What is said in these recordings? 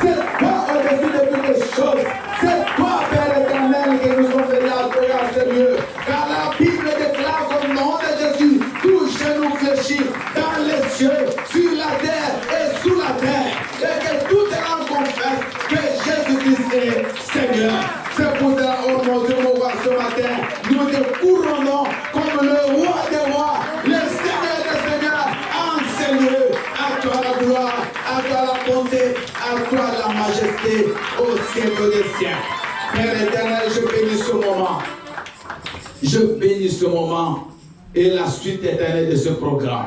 C'est toi au-dessus de toutes les choses. C'est toi, Père éternel, qui nous ont fait adorer à ce lieu. Car la Bible déclare qu'au nom de Jésus, tout genou fléchit dans les cieux, sur la terre et sous la terre. Et que toute langue confesse que Jésus-Christ est Seigneur. C'est pour cela, oh mon Dieu, mon roi, ce matin, nous te couronnons comme le roi des rois, le Seigneur des seigneurs, en ce lieu. À toi la gloire, à toi la bonté, à toi la majesté, au siècle des siècles. Père éternel, je bénis ce moment. Je bénis ce moment et la suite éternelle de ce programme.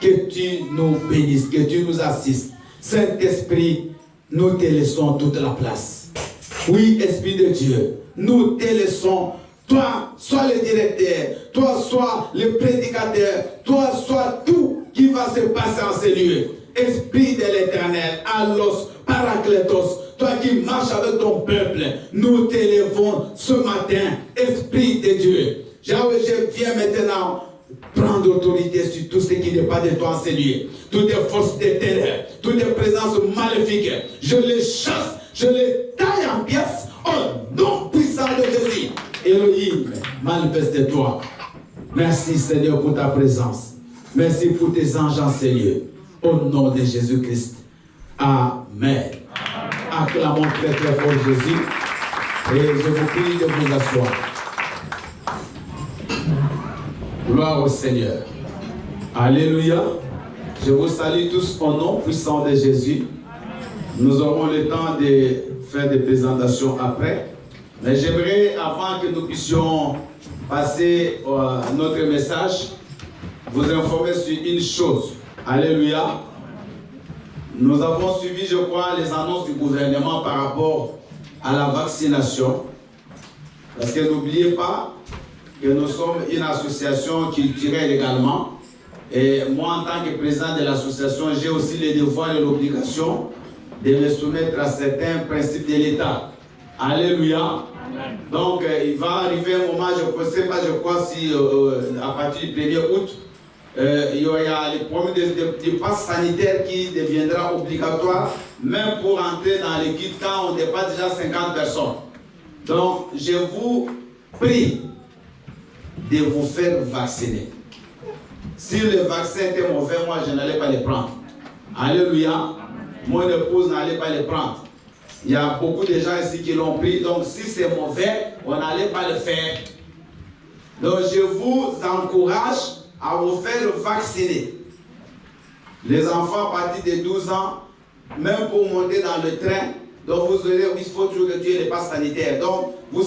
Que tu nous bénisses, que tu nous assistes. Saint-Esprit, nous te laissons toute la place. Oui, Esprit de Dieu, nous te laissons. Toi, sois le directeur. Toi, sois le prédicateur. Toi, sois tout qui va se passer en ces lieux. Esprit de l'Éternel, Allos, Paraclétos, toi qui marches avec ton peuple, nous t'élevons ce matin, Esprit de Dieu. Je viens maintenant prendre autorité sur tout ce qui n'est pas de toi en ces lieux. Toutes les forces de terreur, toutes les présences maléfiques, je les chasse, je les taille en pièces au nom puissant de Jésus. Elohim, manifeste-toi. Merci Seigneur pour ta présence. Merci pour tes anges en ces lieux. Au nom de Jésus-Christ. Amen. Acclamons très très fort Jésus. Et je vous prie de vous asseoir. Gloire au Seigneur. Alléluia. Je vous salue tous au nom puissant de Jésus. Nous aurons le temps de faire des présentations après. Mais j'aimerais, avant que nous puissions passer notre message, vous informer sur une chose. Alléluia. Nous avons suivi, je crois, les annonces du gouvernement par rapport à la vaccination. Parce que n'oubliez pas que nous sommes une association culturelle également. Et moi, en tant que président de l'association, j'ai aussi le devoir et l'obligation de me soumettre à certains principes de l'État. Alléluia. Amen. Donc, il va arriver un moment, je ne sais pas, je crois, si à partir du 1er août, il y a le problème de passe sanitaire qui deviendra obligatoire, même pour entrer dans les guides quand on dépasse déjà 50 personnes. Donc, je vous prie de vous faire vacciner. Si le vaccin était mauvais, moi, je n'allais pas le prendre. Alléluia. Mon épouse n'allait pas le prendre. Il y a beaucoup de gens ici qui l'ont pris. Donc, si c'est mauvais, on n'allait pas le faire. Donc, je vous encourage à vous faire vacciner. Les enfants à partir de 12 ans, même pour monter dans le train, donc vous aurez, il faut toujours que tu aies les passes sanitaires. Donc, vous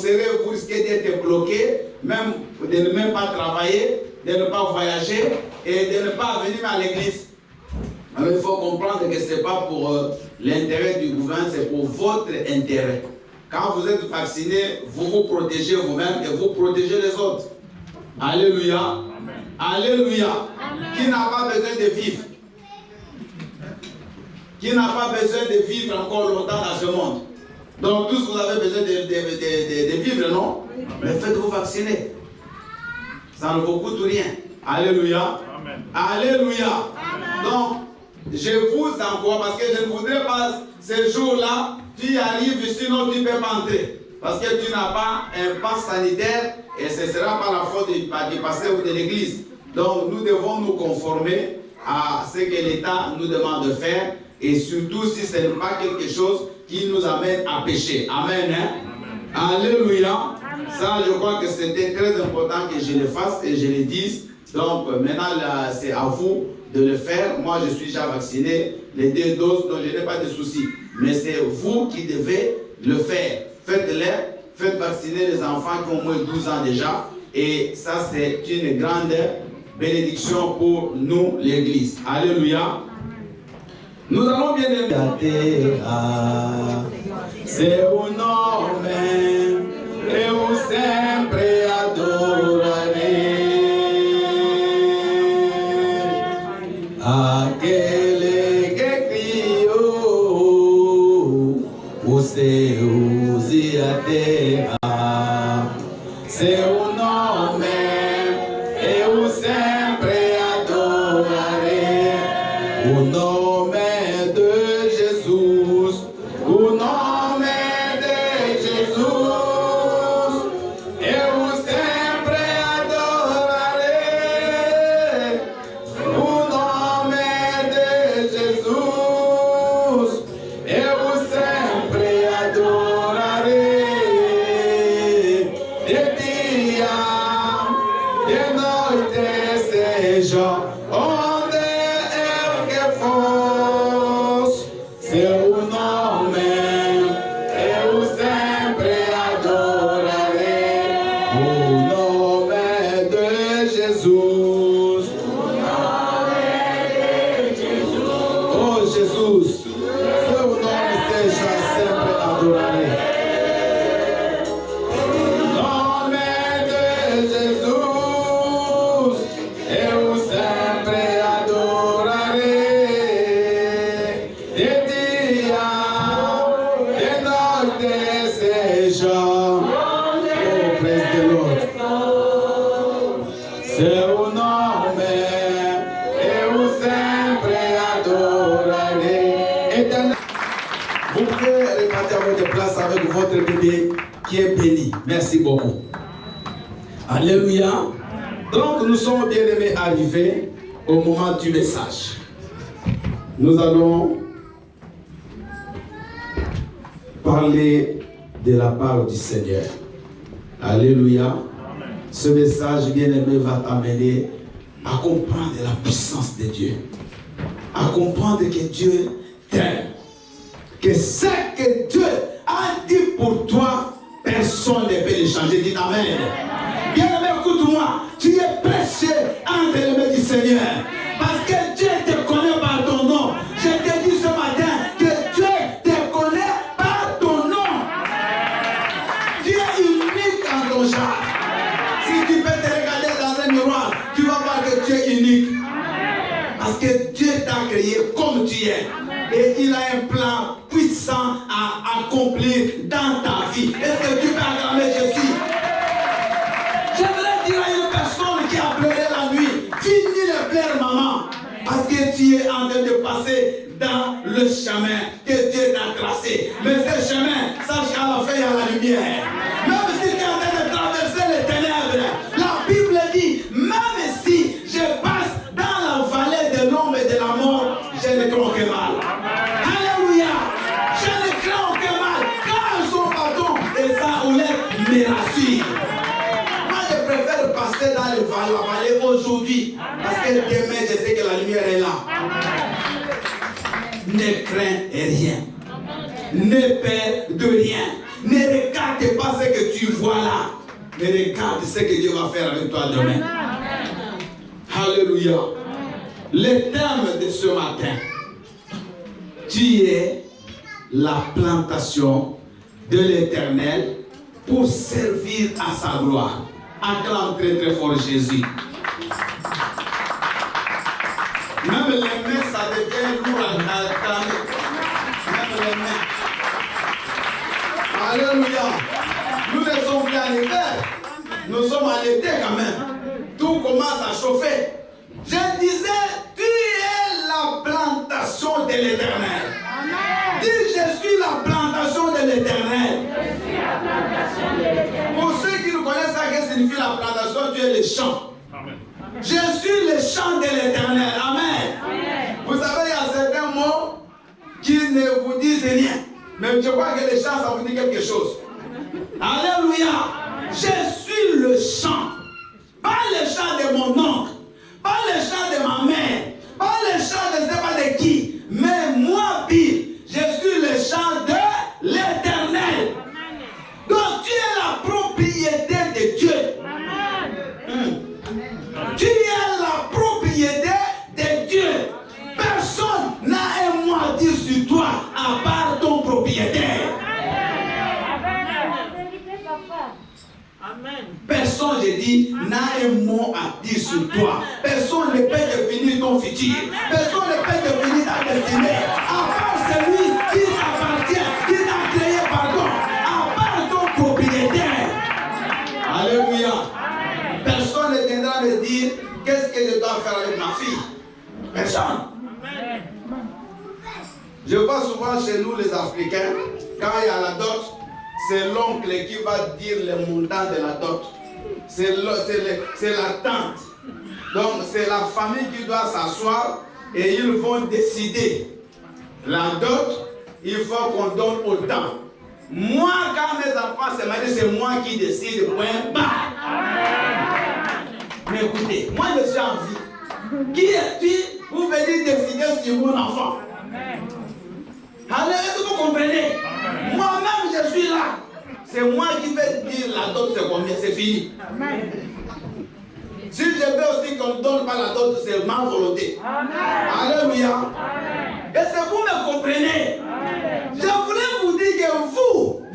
risquez d'être bloqué, même de ne même pas travailler, de ne pas voyager et de ne pas venir à l'église. Alors, il faut comprendre que ce n'est pas pour l'intérêt du gouvernement, c'est pour votre intérêt. Quand vous êtes vacciné, vous vous protégez vous-même et vous protégez les autres. Alléluia. Amen. Alléluia. Amen. Qui n'a pas besoin de vivre? Qui n'a pas besoin de vivre encore longtemps dans ce monde? Donc tous vous avez besoin de vivre, non? Mais faites-vous vacciner. Ça ne vous coûte rien. Alléluia. Amen. Alléluia. Amen. Donc, je vous encourage parce que je ne voudrais pas ce jour-là, tu arrives, sinon tu ne peux pas entrer. Parce que tu n'as pas un pass sanitaire et ce ne sera pas la faute du pasteur ou de l'église. Donc nous devons nous conformer à ce que l'État nous demande de faire et surtout si ce n'est pas quelque chose qui nous amène à pécher. Amen. Hein? Amen. Alléluia. Amen. Ça, je crois que c'était très important que je le fasse et je le dise. Donc maintenant, c'est à vous de le faire. Moi, je suis déjà vacciné, les 2 doses, donc je n'ai pas de soucis. Mais c'est vous qui devez le faire. Faites-le, faites vacciner les enfants qui ont au moins 12 ans déjà. Et ça, c'est une grande bénédiction pour nous, l'Église. Alléluia. Nous allons bien aimer. C'est un homme et où sempre adorare. Aquele que criou os céus e a terra, seu nome eu sempre adorarei. O nome de Jesus, o Jésus. Oh Jésus, seu nome seja sempre adorado. Nome de Jesus, eu sempre adorarei. De dia, de noite seja. Oh, praise the Lord. Seu nome eu sempre adorarei. Éternel. Vous pouvez repartir à votre place avec votre bébé qui est béni. Merci beaucoup. Alléluia. Donc nous sommes bien aimés arrivés au moment du message. Nous allons parler de la part du Seigneur. Alléluia. Ce message bien-aimé va t'amener à comprendre la puissance de Dieu. À comprendre que Dieu t'aime. Que ce que Dieu a dit pour toi, personne ne peut le changer. Dis Amen. Bien-aimé, écoute-moi. Tu es précieux entre les mains du Seigneur. Parce que Dieu te connaît par ton nom. Je te dis ce matin que Dieu te connaît par ton nom. Tu es unique en ton genre. Si tu peux te regarder dans un miroir, tu vas voir que tu es unique. Parce que Dieu t'a créé comme tu es. Et il a un plan puissant à accomplir dans ta vie. Est-ce que tu peux acclamer Jésus? J'aimerais dire à une personne qui a pleuré la nuit, finis de pleurer maman. Parce que tu es en train de passer dans le chemin que Dieu t'a tracé. Mais ce chemin, sache qu'à la fin, il y a la lumière. Même si tu es en train de traverser les ténèbres, la Bible dit, même si je passe dans la vallée de l'ombre et de la mort, je ne crains aucun mal. Alléluia. Je ne crains aucun mal. Car son bâton et sa houlette me rassurent. Moi, je préfère passer dans la vallée aujourd'hui. Parce que demain, je sais que la lumière est là. Ne crains rien. Ne perds de rien. Ne regarde pas ce que tu vois là. Mais regarde ce que Dieu va faire avec toi demain. Alléluia. Le thème de ce matin, tu es la plantation de l'Éternel pour servir à sa gloire. Acclame très très fort Jésus. Même les mains, ça devient lourd à acclamer. Même les mains. Alléluia. Nous ne sommes plus en hiver. Nous sommes en été quand même. Tout commence à chauffer. Je disais, tu es la plantation de l'Éternel. Dis, je suis la plantation de l'Éternel. Pour ceux qui ne connaissent pas ce que signifie la plantation, tu es le champ. Je suis le champ de l'Éternel. Amen. Vous savez, il y a certains mots qui ne vous disent rien. Mais je crois que le champ, ça vous dit quelque chose. Alléluia. Je suis le champ. Pas le champ de mon oncle. Pas le champ de ma mère. Pas le champ de je ne sais pas de qui. Mais moi, Bill, je suis le champ de l'Éternel. Donc tu es la propriété de Dieu. Tu es la propriété de Dieu. Personne n'a un mot à dire sur toi à part ton propriétaire. Personne, je dis, n'a un mot à dire sur toi. Personne ne peut définir ton futur. Personne ne peut définir ta destinée. À part celui qui t'appartient, qui t'a créé, pardon. À part ton propriétaire. Alléluia. Personne ne viendra me dire qu'est-ce que je dois faire avec ma fille. Personne. Je vois souvent chez nous les Africains, quand il y a la dot, c'est l'oncle qui va dire le montant de la dot. C'est la tante. Donc c'est la famille qui doit s'asseoir et ils vont décider. La dot, il faut qu'on donne autant. Moi, quand mes enfants se marient, c'est moi qui décide. Point barre. Mais écoutez, moi je suis en vie. Qui est-il pour venir décider sur mon enfant? Alors, est-ce que vous comprenez? Moi-même, je suis là. C'est moi qui vais dire la dot, c'est combien, c'est fini. Si je aussi qu'on ne donne pas la dot, c'est ma volonté. Alléluia. Amen. Et c'est vous me comprenez. Amen. Je voulais vous dire que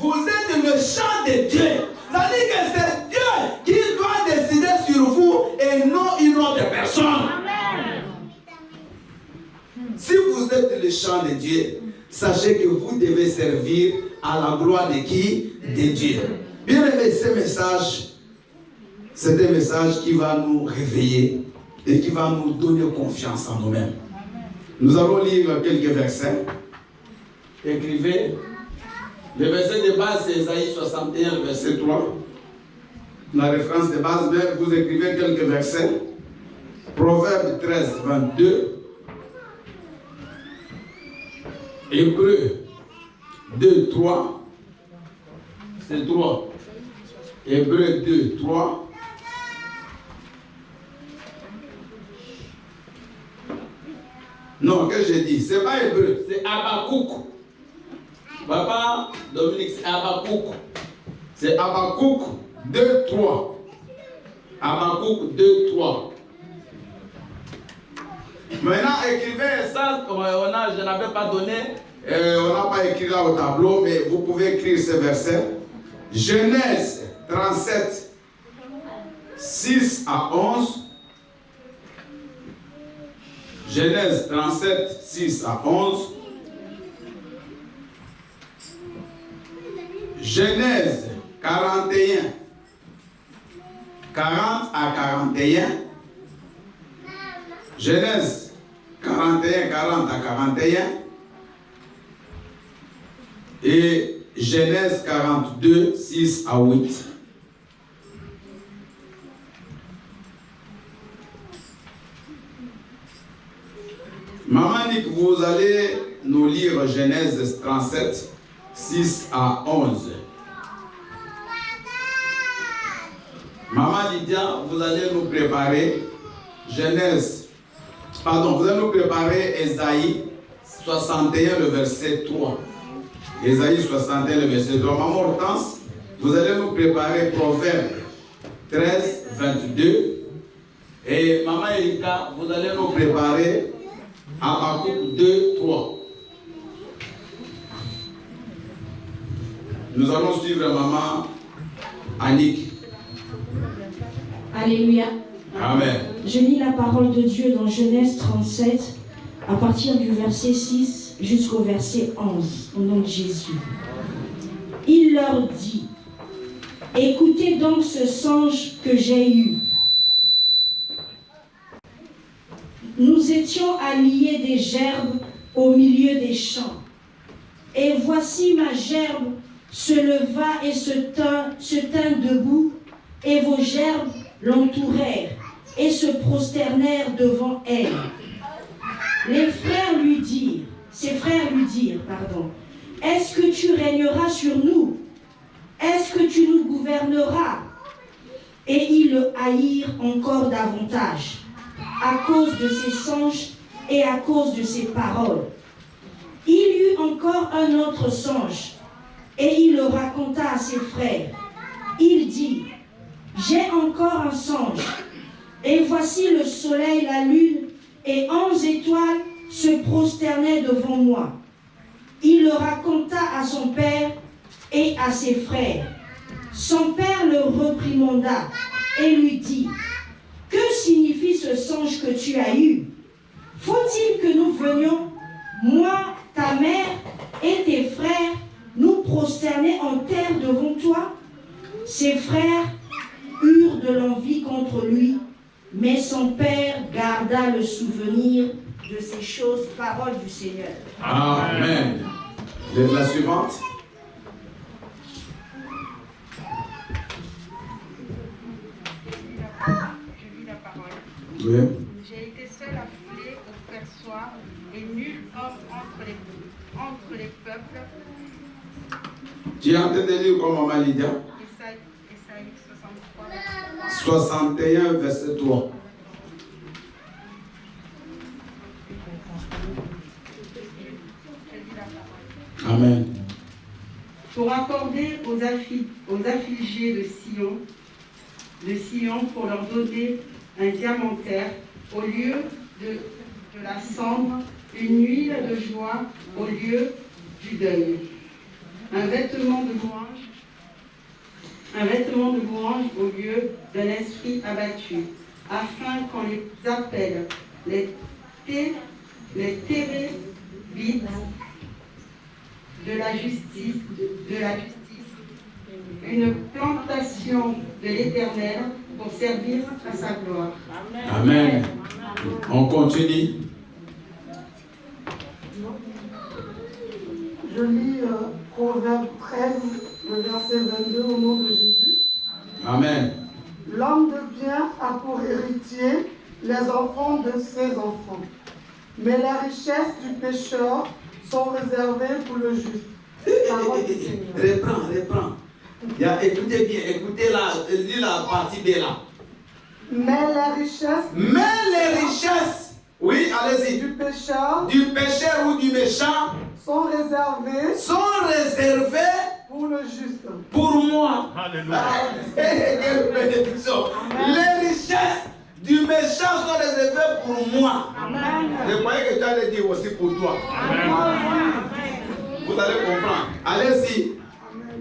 vous êtes le champ de Dieu. C'est-à-dire que c'est Dieu qui doit décider sur vous et non une autre personne. Amen. Si vous êtes le champ de Dieu, sachez que vous devez servir à la gloire de qui? De Dieu. Bien aimé, ce message, c'est un message qui va nous réveiller et qui va nous donner confiance en nous-mêmes. Nous allons lire quelques versets. Écrivez. Le verset de base, c'est Ésaïe 61, le verset 3. La référence de base, mais vous écrivez quelques versets. Proverbe 13, 22. Hébreu 2, 3. C'est 3. Hébreu 2, 3. Non, que j'ai dit, c'est pas Hébreu, c'est Habakkuk. Papa, Dominique, c'est Habakkuk. C'est Habakkuk 2, 3. Habakkuk 2, 3. Maintenant, écrivez ça, je n'avais pas donné, on n'a pas écrit là au tableau, mais vous pouvez écrire ce verset. Genèse 37, 6 à 11. Genèse 37, 6 à 11. Genèse 41, 40 à 41. Genèse 41, 40 à 41. Et Genèse 42, 6 à 8. Maman Nick, vous allez nous lire Genèse 37, 6 à 11. Maman Lydia, vous allez nous préparer vous allez nous préparer Ésaïe 61, le verset 3. Ésaïe 61, le verset 3. Maman Hortense, vous allez nous préparer Proverbe 13, 22. Et Maman Erika, vous allez nous préparer Habakkuk 2, 3. Nous allons suivre Maman Annick. Alléluia. Amen. Je lis la parole de Dieu dans Genèse 37, à partir du verset 6 jusqu'au verset 11, au nom de Jésus. Il leur dit, écoutez donc ce songe que j'ai eu. Nous étions à lier des gerbes au milieu des champs. Et voici ma gerbe se leva et se tint debout, et vos gerbes l'entourèrent et se prosternèrent devant elle. Ses frères lui dirent, est-ce que tu régneras sur nous? Est-ce que tu nous gouverneras? Et ils le haïrent encore davantage, à cause de ses songes et à cause de ses paroles. Il y eut encore un autre songe, et il le raconta à ses frères. Il dit, j'ai encore un songe, et voici le soleil, la lune et 11 étoiles se prosternaient devant moi. Il le raconta à son père et à ses frères. Son père le réprimanda et lui dit, que signifie ce songe que tu as eu? Faut-il que nous venions, moi, ta mère et tes frères, nous prosterner en terre devant toi? Ses frères eurent de l'envie contre lui, mais son père garda le souvenir de ces choses, parole du Seigneur. Amen. La suivante. Je lis la parole. Oui. J'ai été seul à fouler au perçoir, et nul homme entre les peuples. Tu es en train de lire comme Maman Lydia? Ésaïe 63, 61, verset 3. Amen. Pour accorder aux affligés de Sion, pour leur donner un diamantaire au lieu de la cendre, une huile de joie au lieu du deuil, un vêtement de louange au lieu d'un esprit abattu, afin qu'on les appelle les térébites de la justice, une plantation de l'Éternel pour servir à sa gloire. Amen. On continue. Je lis Proverbe 13, le verset 22 au nom de Jésus. Amen. L'homme de bien a pour héritier les enfants de ses enfants, mais les richesses du pécheur sont réservées pour le juste. Parole du Seigneur. Reprends. Écoutez bien, écoutez lis la partie B là. Mais les richesses, oui, allez-y, du pécheur ou du méchant sont réservées pour le juste. pour moi. Alléluia. Quelle bénédiction. Les richesses du méchant sont réservées pour moi. Amen. Je croyais que tu allais dire aussi pour toi. Vous allez comprendre. Allez-y.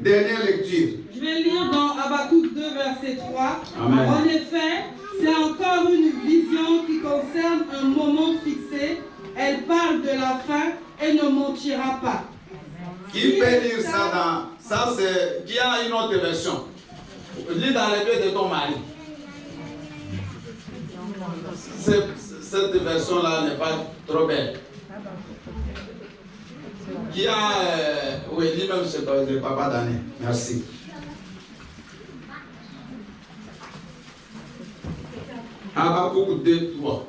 Dernière lecture. Je vais lire dans Habakkuk 2, verset 3. Amen. En effet, c'est encore une vision qui concerne un moment fixé. Elle parle de la fin et ne mentira pas. Qui peut lire ça dans... Ça c'est... Qui a une autre version? Lis dans les deux de ton mari. Cette version-là n'est pas trop belle. Qui a... oui, lui-même, c'est le papa d'année. Merci. Habakkuk 2, 3.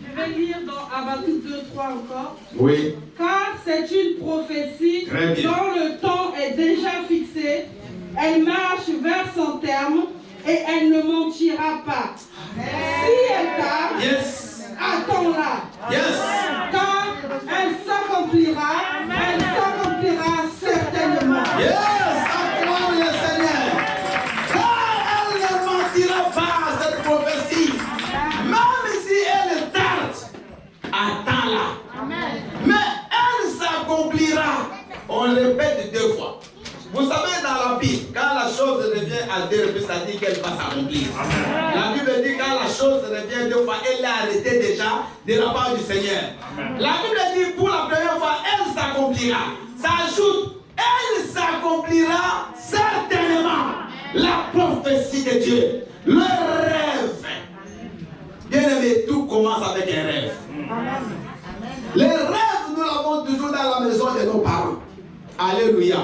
Je vais lire dans Habakkuk 2, 3 encore. Oui. Car c'est une prophétie Très bien. dont le temps est déjà fixé. Elle marche vers son terme et elle ne mentira pas. Si elle tarde, Yes. attends-la. Yes. Car elle s'accomplira certainement. Yes. Acclame le Seigneur. Car elle ne mentira pas à cette prophétie. Même si elle tarde, attends-la. Mais elle s'accomplira. On le répète 2 fois. Vous savez, dans la Bible, quand la chose revient à 2 reprises, ça dit qu'elle va s'accomplir. La Bible dit quand la chose revient 2 fois, elle l'a arrêtée déjà de la part du Seigneur. La Bible dit pour la première fois, elle s'accomplira. Ça ajoute, elle s'accomplira certainement. La prophétie de Dieu, le rêve. Bien aimé, tout commence avec un rêve. Les rêves, nous l'avons toujours dans la maison de nos parents. Alléluia.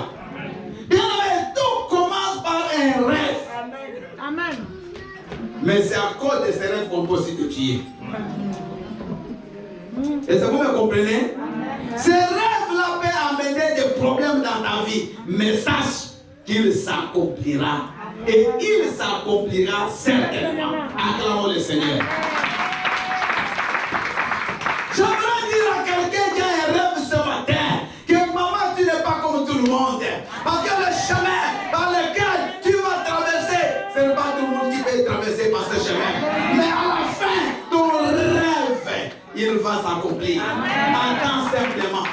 Bien aimé, tout commence par un rêve. Amen. Mais c'est à cause de ces rêves qu'on peut aussi te tuer. Est-ce que vous me comprenez? Ces rêves-là peuvent amener des problèmes dans ta vie. Mais sache qu'il s'accomplira. Et il s'accomplira certainement. Acclamons le Seigneur. J'aimerais dire à quelqu'un qui a un rêve ce matin que maman, tu n'es pas comme tout le monde. Parce que le chemin par lequel tu vas traverser, ce n'est pas tout le monde qui peut traverser par ce chemin. Mais à la fin, ton rêve, il va s'accomplir. Attends simplement.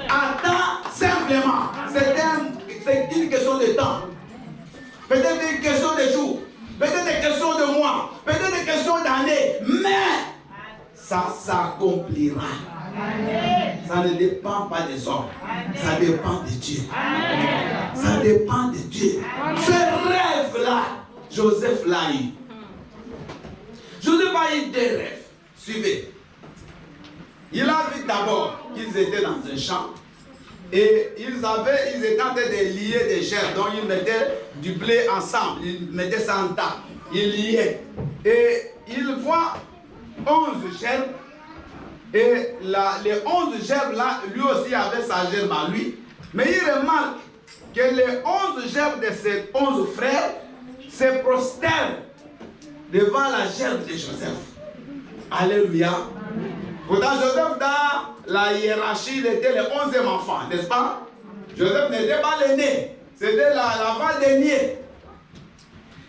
Attends simplement. C'est une question de temps. Peut-être une question de jours. Peut-être une question de mois. Peut-être une question d'années. Mais ça s'accomplira. Ça ne dépend pas des hommes. Ça dépend de Dieu. Ça dépend de Dieu. Ce rêve-là, Joseph l'a eu. Joseph a eu 2 rêves. Suivez. Il a vu d'abord qu'ils étaient dans un champ. Et ils étaient en train de lier des gerbes. Donc ils mettaient du blé ensemble. Ils mettaient ça en tas. Ils liaient. Et ils voient 11 gerbes. Et les 11 gerbes là, lui aussi avait sa gerbe à lui. Mais il remarque que les 11 gerbes de ses 11 frères se prosternent devant la gerbe de Joseph. Alléluia. Pourtant, Joseph, dans la hiérarchie, il était le 11e enfant, n'est-ce pas? Joseph n'était pas l'aîné, c'était l'avant-dernier.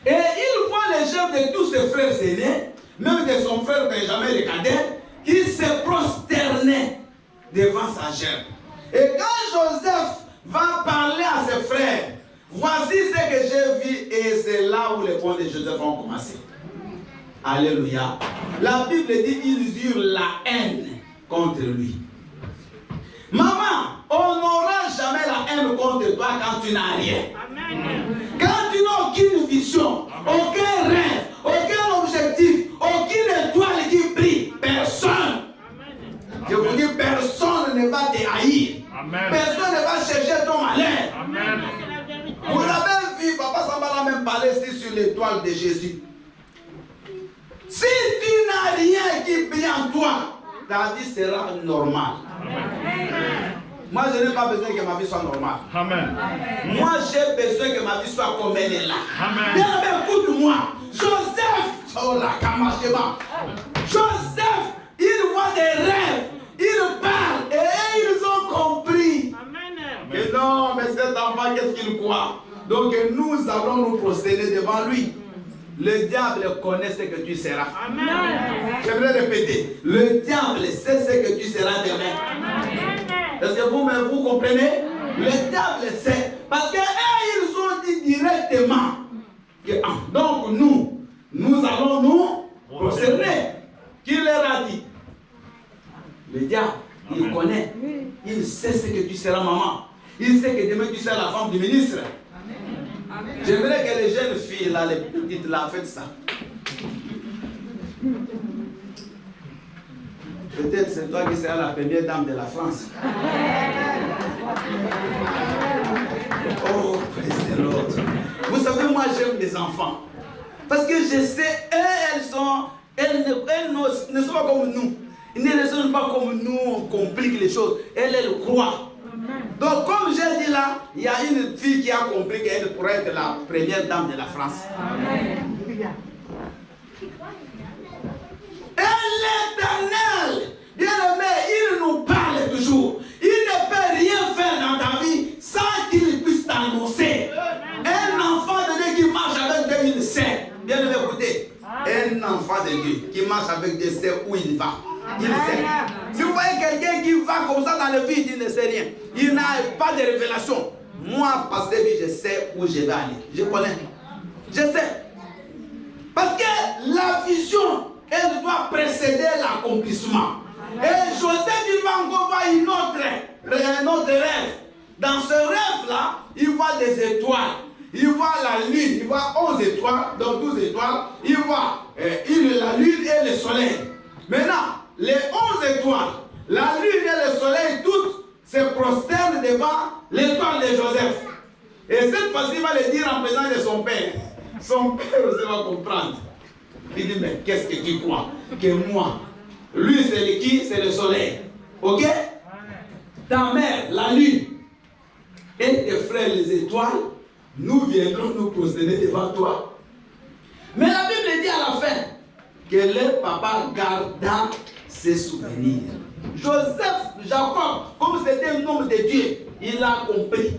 Et il voit les gerbes de tous ses frères aînés, même de son frère Benjamin le cadet, qui se prosternait devant sa gerbe. Et quand Joseph va parler à ses frères, voici ce que j'ai vu, et c'est là où les bons de Joseph vont commencer. Alléluia. La Bible dit qu'ils eurent la haine contre lui. Maman, on n'aura jamais la haine contre toi quand tu n'as rien. Quand tu n'as aucune vision, aucun rêve, aucun objectif, aucune étoile qui brille, personne. Je vous dis, personne ne va te haïr. Personne ne va chercher ton malheur. Vous avez vu, Papa Samba l'a même parlé ici sur l'étoile de Jésus. Si tu n'as rien qui brille en toi, ta vie sera normale. Moi, je n'ai pas besoin que ma vie soit normale. Amen. Moi, j'ai besoin que ma vie soit comme elle est là. Bien, écoute-moi. Joseph, oh la Kamashema. Joseph, il voit des rêves, il parle et ils ont compris. Que non, mais cet enfant, qu'est-ce qu'il croit? Donc, nous allons nous procéder devant lui. Le diable connaît ce que tu seras. J'aimerais répéter. Le diable sait ce que tu seras demain. Est-ce que vous comprenez? Le diable sait. Parce qu'ils ont dit directement que donc nous allons nous procéder. Qui leur a dit? Le diable, il connaît. Il sait ce que tu seras, maman. Il sait que demain tu seras la femme du ministre. J'aimerais que les jeunes filles, là, les petites, là, faites ça. Peut-être c'est toi qui seras la première dame de la France. Oh, praise the Lord. Vous savez, moi, j'aime les enfants. Parce que je sais, elles ne sont pas comme nous. Ils ne raisonnent pas comme nous, on complique les choses. Elles croient. Donc, comme j'ai dit là, il y a une fille qui a compris qu'elle pourrait être la première dame de la France. Amen. Et l'éternel, bien aimé, il nous parle toujours. Il ne peut rien faire dans ta vie sans qu'il puisse t'annoncer. Un enfant de Dieu qui marche avec Dieu, il sait. Bien aimé, écoutez. Un enfant de Dieu qui marche avec Dieu sait où il va. Il sait. Si vous voyez quelqu'un qui va comme ça dans le vide, il ne sait rien. Il n'a pas de révélation. Moi, pasteur, je sais où je vais aller. Je connais. Je sais. Parce que la vision, elle doit précéder l'accomplissement. Et Joseph, il va encore voir un autre rêve. Dans ce rêve-là, il voit des étoiles. Il voit la lune. Il voit 11 étoiles. Donc 12 étoiles. Il voit la lune et le soleil. Maintenant, les 11 étoiles, la lune et le soleil, toutes se prosternent devant l'étoile de Joseph. Et cette fois-ci, il va le dire en présence de son père. Son père aussi va comprendre. Il dit, mais qu'est-ce que tu crois? Que moi, lui c'est qui? C'est le soleil. Ok? Ta mère, la lune, et tes frères, les étoiles, nous viendrons nous prosterner devant toi. Mais la Bible dit à la fin que leur papa garda ses souvenirs. Joseph, Jacob, comme c'était un homme de Dieu, il a compris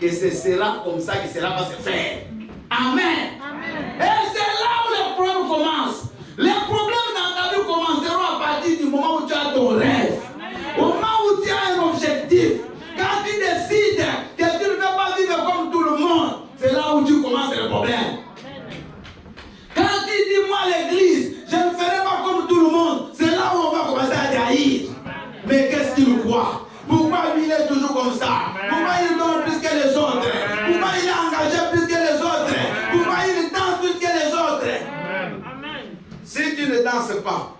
que ce sera comme ça que cela va se faire. Amen. Amen. Et c'est là où les problèmes commencent. Les problèmes dans ta vie commenceront à partir du moment où tu as ton rêve. Amen. Au moment où tu as un objectif. Quand tu décides que tu ne veux pas vivre comme tout le monde, c'est là où tu commences les problèmes. Quand tu dis, moi l'église, je ne ferai pas comme tout le monde, c'est là où on va commencer à te haïr. Mais qu'est-ce qu'il croit? Pourquoi lui il est toujours comme ça? Pourquoi il donne plus que les autres? Pourquoi il est engagé plus que les autres? Pourquoi il danse plus que les autres? Si tu ne danses pas,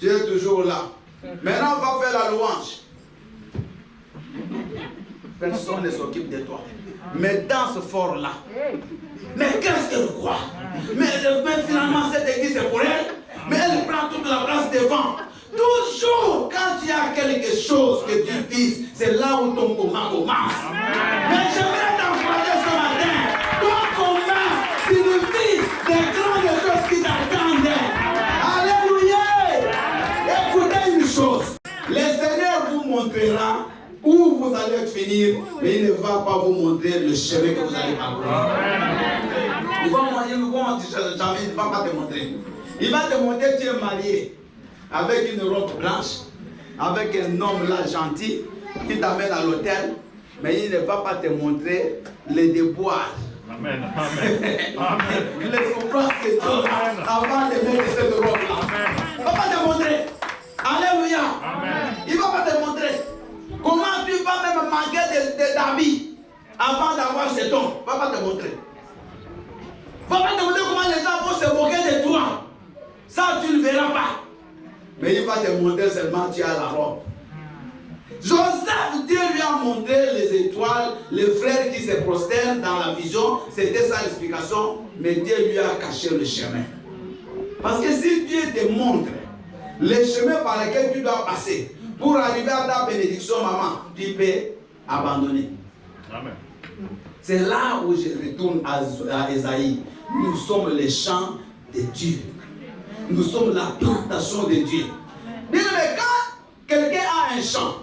tu es toujours là. Maintenant on va faire la louange. Personne ne s'occupe de toi. Mais danse fort là. Mais qu'est-ce qu'elle croit? Mais finalement cette église c'est pour elle. Mais elle prend toute la place devant. Toujours quand il y a quelque chose que tu vises, c'est là où ton combat commence. Mais j'aimerais t'encourager ce matin. Ton combat signifie des grandes choses qui t'attendent. Alléluia. Écoutez une chose. Le Seigneur vous montrera où vous allez finir, mais il ne va pas vous montrer le chemin que vous allez parcourir. Il ne va pas te montrer. Il va te montrer que tu es marié avec une robe blanche, avec un homme là gentil qui t'amène à l'hôtel, mais il ne va pas te montrer les déboires. Amen. Amen. Les souffrances que tu as avant de mettre cette robe là. Il ne va pas te montrer. Alléluia. Amen. Il ne va pas te montrer comment tu vas même manquer d'habits avant d'avoir cet homme. Il ne va pas te montrer. Il ne va pas te montrer comment les gens vont se moquer de toi. Ça, tu ne verras pas. Mais il va te montrer seulement tu as la robe. Joseph, Dieu lui a montré les étoiles, les frères qui se prosternent dans la vision. C'était ça l'explication. Mais Dieu lui a caché le chemin. Parce que si Dieu te montre les chemins par lesquels tu dois passer pour arriver à ta bénédiction, maman, tu peux abandonner. Amen. C'est là où je retourne à Esaïe. Nous sommes les champs de Dieu. Nous sommes la plantation de Dieu. Bien, mais quand quelqu'un a un champ,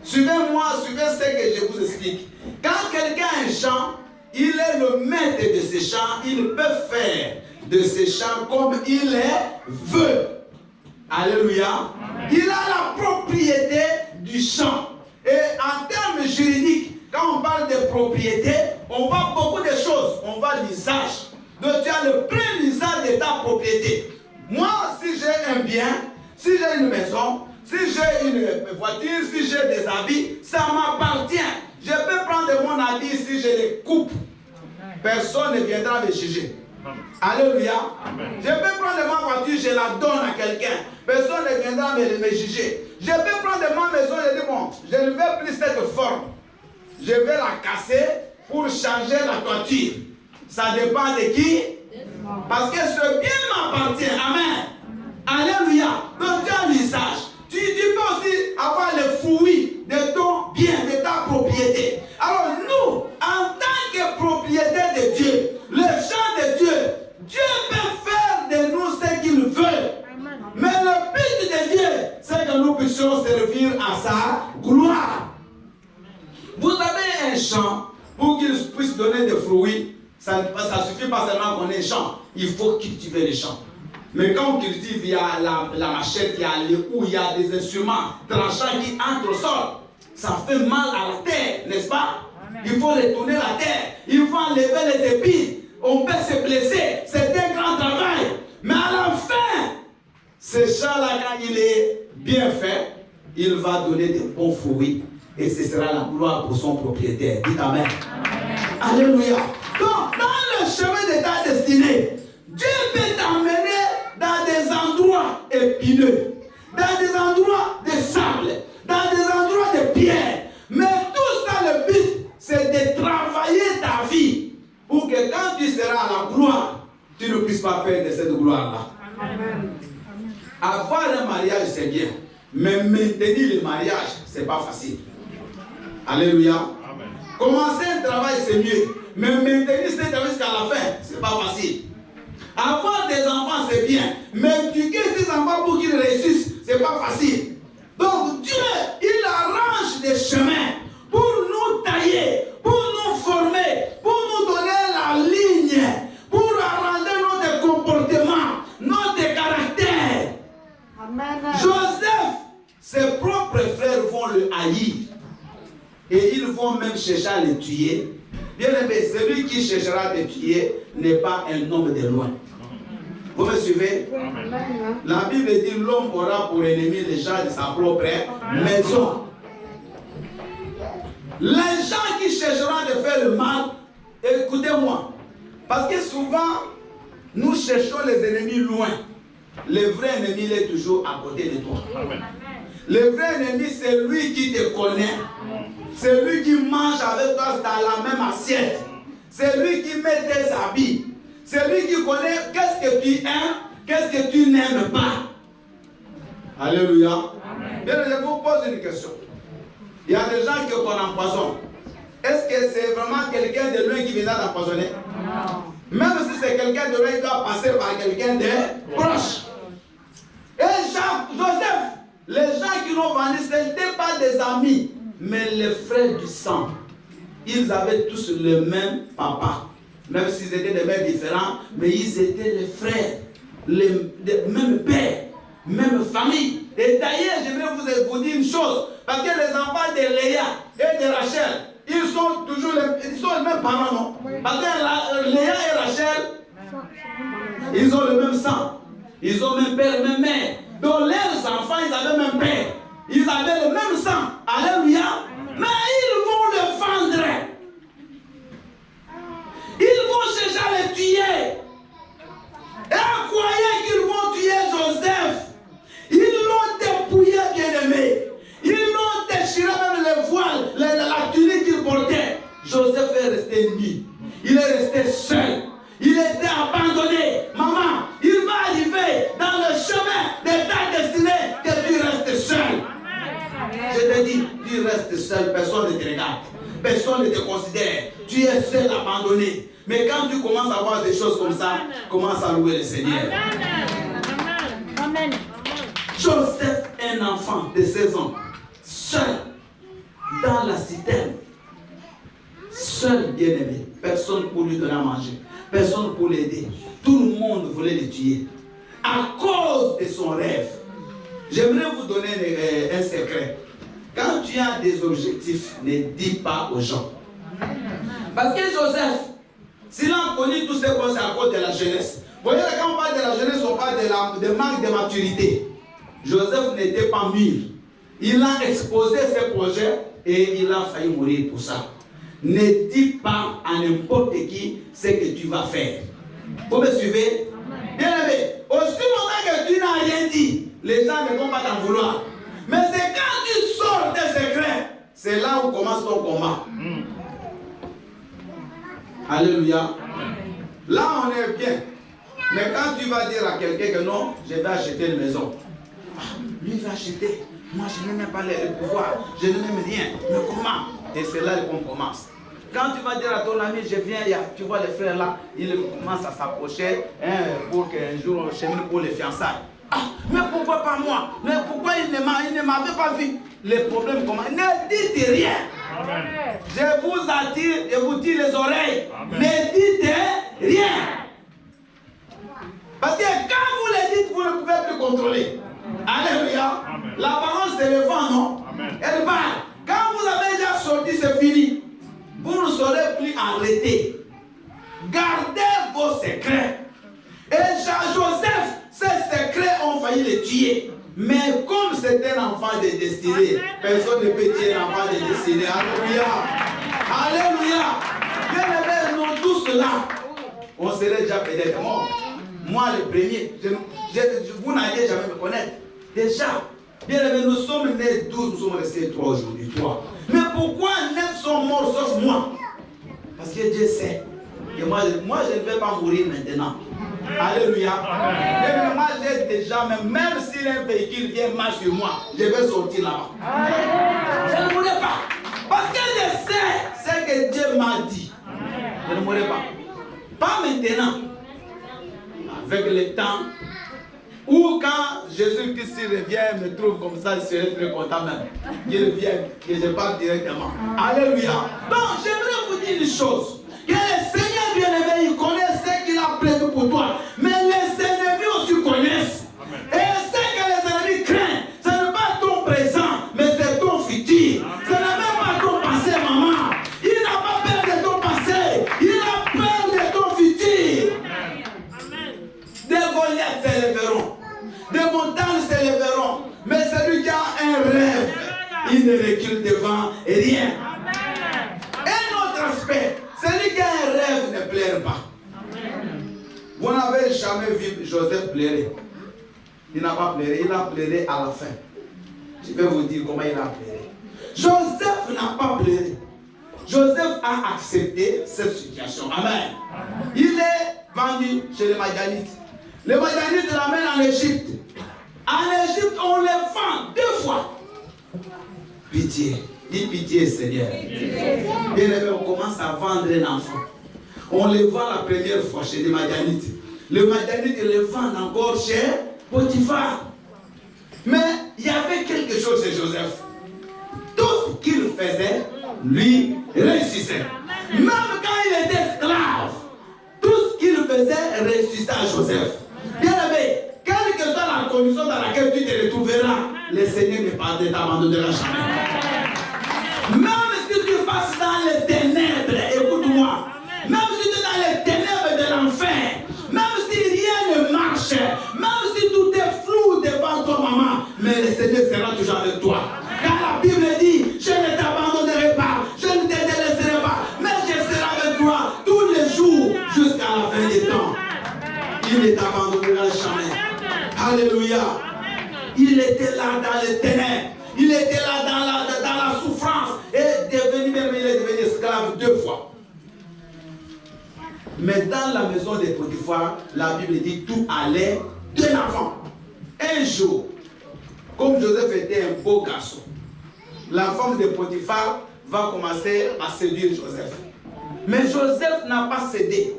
suivez-moi, suivez ce que je vous explique. Quand quelqu'un a un champ, il est le maître de ce champ. Il peut faire de ce champ comme il veut. Alléluia. Il a la propriété du champ. Et en termes juridiques, quand on parle de propriété, on voit beaucoup de choses. On voit l'usage. Donc tu as le plein usage de ta propriété. Moi, si j'ai un bien, si j'ai une maison, si j'ai une voiture, si j'ai des habits, ça m'appartient. Je peux prendre mon habit si je les coupe. Personne ne viendra me juger. Alléluia. Je peux prendre ma voiture, je la donne à quelqu'un. Personne ne viendra me juger. Je peux prendre ma maison, je dis bon, je ne veux plus cette forme. Je vais la casser pour changer la toiture. Ça dépend de qui? Parce que ce bien m'appartient. Amen. Alléluia. Donc tu as l'usage. Tu peux aussi avoir le fruit de ton bien, de ta propriété. Alors nous, en tant que propriété de Dieu, le champ de Dieu, Dieu peut faire de nous ce qu'il veut. Mais le but de Dieu, c'est que nous puissions servir à sa gloire. Vous avez un champ, pour qu'il puisse donner des fruits, ça ne suffit pas seulement qu'on ait un champ. Il faut cultiver les champs. Mais quand on cultive, il y a la machette, il y a les houes, il y a des instruments tranchants qui entrent au sol. Ça fait mal à la terre, n'est-ce pas? Il faut retourner la terre. Il faut enlever les épines. On peut se blesser. C'est un grand travail. Mais à la fin, ce champ-là, quand il est bien fait, il va donner de bons fruits. Et ce sera la gloire pour son propriétaire. Dites Amen. Alléluia. Donc, dans le chemin de ta destinée, Dieu peut t'emmener dans des endroits épineux, dans des endroits de sable, dans des endroits de pierre. Mais tout ça, le but, c'est de travailler ta vie pour que quand tu seras à la gloire, tu ne puisses pas perdre cette gloire-là. Avoir un mariage, c'est bien. Mais maintenir le mariage, ce n'est pas facile. Alléluia. Amen. Commencer un travail, c'est mieux. Mais maintenir ce travail jusqu'à la fin, ce n'est pas facile. Avoir des enfants, c'est bien. Mais éduquer ces enfants pour qu'ils réussissent, ce n'est pas facile. Donc Dieu, il arrange des chemins pour nous tailler, pour nous former, pour nous donner la ligne, pour arranger notre comportement, notre caractère. Amen. Joseph, ses propres frères vont le haïr. Et ils vont même chercher à le tuer. Bien aimé, celui qui cherchera à te tuer n'est pas un homme de loin. Vous me suivez? La Bible dit l'homme aura pour ennemi les gens de sa propre maison. Les gens qui chercheront de faire le mal, écoutez-moi. Parce que souvent, nous cherchons les ennemis loin. Le vrai ennemi, il est toujours à côté de toi. Le vrai ennemi, c'est lui qui te connaît. C'est lui qui mange avec toi dans la même assiette. C'est lui qui met tes habits. C'est lui qui connaît qu'est-ce que tu aimes, qu'est-ce que tu n'aimes pas. Alléluia. Bien, je vous pose une question. Il y a des gens qu'on empoisonne. Est-ce que c'est vraiment quelqu'un de loin qui vient d'empoisonner? Non. Même si c'est quelqu'un de loin, il doit passer par quelqu'un de proche. Et Joseph, les gens qui l'ont vendu, ce n'étaient pas des amis, mais les frères du sang. Ils avaient tous le même papa. Même s'ils étaient des mères différents, mais ils étaient les frères. les mêmes pères, même famille. Et d'ailleurs, j'aimerais vous dire une chose, parce que les enfants de Léa et de Rachel, ils sont les mêmes parents, non? Parce que Léa et Rachel, ils ont le même sang, ils ont le même père, même mère. Donc leurs enfants, ils avaient le même père, ils avaient le même sang. Alléluia. Mais ils vont le vendre. Ils vont chercher à le tuer. Et croyez qu'ils vont tuer Joseph. Ils l'ont dépouillé, bien-aimé. Ils l'ont déchiré même les voiles, la tunique qu'il portait. Joseph est resté nu. Il est resté seul. Il était abandonné. Maman, il va arriver dans le chemin de ta destinée que tu restes seul. Je te dis, tu restes seul, personne ne te regarde. Personne ne te considère. Tu es seul, abandonné. Mais quand tu commences à voir des choses comme ça, commence à louer le Seigneur. Amen. Joseph, un enfant de 16 ans, seul, dans la citerne, seul, bien-aimé, personne pour lui donner à manger, personne pour l'aider. Tout le monde voulait le tuer à cause de son rêve. J'aimerais vous donner un secret. Quand tu as des objectifs, ne dis pas aux gens. Parce que Joseph, s'il a connu tous ces choses, c'est à cause de la jeunesse. Vous voyez, quand on parle de la jeunesse, on parle de manque de maturité. Joseph n'était pas mûr. Il a exposé ses projets et il a failli mourir pour ça. Ne dis pas à n'importe qui ce que tu vas faire. Vous me suivez? Bien aimé, aussi longtemps que tu n'as rien dit, les gens ne vont pas t'en vouloir. Mais c'est quand tu sors tes secrets, c'est là où commence ton combat. Alléluia. Là, on est bien. Mais quand tu vas dire à quelqu'un que non, je vais acheter une maison. Lui va acheter. Moi, je n'ai même pas le pouvoir. Je n'ai même rien. Mais comment? Et c'est là qu'on commence. Quand tu vas dire à ton ami, je viens, tu vois les frères là, ils commencent à s'approcher pour qu'un jour on chemine pour les fiançailles. Ah, mais pourquoi pas moi? Mais pourquoi il ne m'avait pas vu? Les problèmes comment? Ne dites rien. Amen. Je vous attire, je vous tire les oreilles. Amen. Ne dites rien. Parce que quand vous le dites, vous ne pouvez plus contrôler. Alléluia. Amen. La parole c'est le vent, non? Amen. Elle parle. Quand vous avez déjà sorti, c'est fini. Vous ne saurez plus arrêter. Gardez vos secrets. Et Joseph, ses secrets ont failli le tuer. Mais comme c'est un enfant de destinée, personne ne peut tuer un enfant de destinée. Alléluia. Alléluia. Bien aimé, nous tous là, on serait déjà peut-être morts. Moi le premier, vous n'allez jamais me connaître. Déjà, bien aimé, nous sommes nés 12, nous sommes restés 3 aujourd'hui. 3. Mais pourquoi 9 sont morts sauf moi? Parce que Dieu sait. Et moi, je ne vais pas mourir maintenant. Alléluia. Mais moi, j'ai déjà, même si un véhicule vient marcher sur moi, je vais sortir là-bas. Je ne mourrai pas. Parce que je sais ce que Dieu m'a dit. Je ne mourrai pas. Pas maintenant. Avec le temps. Ou quand Jésus-Christ revient, me trouve comme ça, je serai très content même. Il vient et je parle directement. Alléluia. Donc, j'aimerais vous dire une chose. Que le Seigneur bien-aimé, il connaît ce qu'il a prévu pour toi. Mais les ennemis aussi connaissent. Amen. Et ce que les ennemis craignent, ce n'est pas ton présent, mais c'est ton futur. Ce n'est même pas ton passé, maman. Il n'a pas peur de ton passé. Il a peur de ton futur. Amen. Des Goliaths s'élèveront. Des montagnes s'élèveront. Mais celui qui a un rêve, il ne recule devant rien. Un autre aspect, celui qui a un rêve ne pleure pas. Vous n'avez jamais vu Joseph pleurer. Il n'a pas pleuré, il a pleuré à la fin. Je vais vous dire comment il a pleuré. Joseph n'a pas pleuré. Joseph a accepté cette situation. Amen. Il est vendu chez les Madianites. Les Madianites l'amènent en Égypte. En Égypte, on les vend 2 fois. Pitié. Dis pitié, Seigneur. Bien aimé, on commence à vendre un enfant. On le vend la première fois chez les Madianites. Les Madianites le vendent encore chez Potiphar. Mais il y avait quelque chose chez Joseph. Tout ce qu'il faisait, lui, réussissait. Même quand il était esclave, tout ce qu'il faisait réussissait à Joseph. Bien aimé, condition dans laquelle tu te retrouveras, le Seigneur ne t'abandonnera jamais. Même si tu passes dans les ténèbres, écoute-moi, même si tu es dans les ténèbres de l'enfer, même si rien ne marche, même si tout est flou devant toi, maman, mais le Seigneur sera toujours avec toi. Car la Bible dit, je ne t'abandonnerai pas, je ne te délaisserai pas, mais je serai avec toi tous les jours jusqu'à la fin des temps. Il ne t'abandonnera jamais. Alléluia. Il était là dans les ténèbres. Il était là dans la souffrance. Et il est devenu esclave 2 fois. Mais dans la maison de Potiphar, la Bible dit tout allait de l'avant. Un jour, comme Joseph était un beau garçon, la femme de Potiphar va commencer à séduire Joseph. Mais Joseph n'a pas cédé.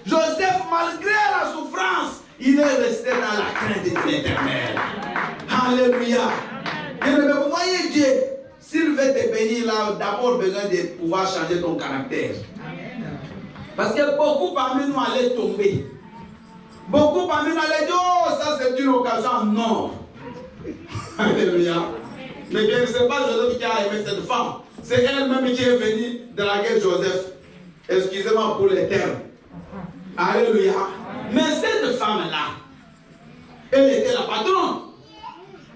Joseph, malgré la souffrance, il est resté dans la crainte de l'Éternel. Alléluia. Et vous voyez Dieu, s'il veut te bénir, il a d'abord besoin de pouvoir changer ton caractère. Parce que beaucoup parmi nous allaient tomber. Beaucoup parmi nous allaient dire, oh, ça c'est une occasion en or. Alléluia. Mais bien, ce n'est pas Joseph qui a aimé cette femme. C'est elle-même qui est venue draguer Joseph. Excusez-moi pour les termes. Alléluia. Mais cette femme-là, elle était la patronne.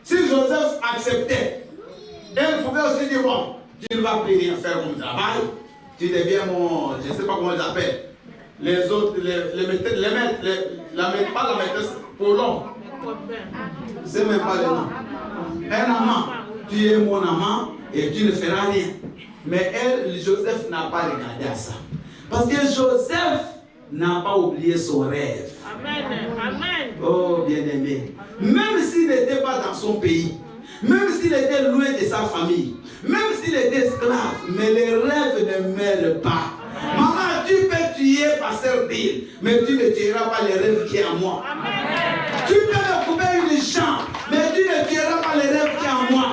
Si Joseph acceptait, elle pouvait aussi dire, bon, tu ne vas plus rien faire mon travail. Tu deviens mon, je ne sais pas comment ils appellent. Les autres, les maîtres, pas la maîtresse, pour l'homme. C'est même pas le nom. Un amant. Tu es mon amant et tu ne feras rien. Mais elle, Joseph n'a pas regardé à ça. Parce que Joseph n'a pas oublié son rêve. Amen. Amen. Oh, bien-aimé. Même s'il n'était pas dans son pays, même s'il était loin de sa famille, même s'il était esclave, mais les rêves ne meurent pas. Maman, tu peux tuer Pasteur Bill, mais tu ne tueras pas les rêves qui sont en moi. Tu peux me couper une jambe, mais tu ne tueras pas les rêves qui sont en moi.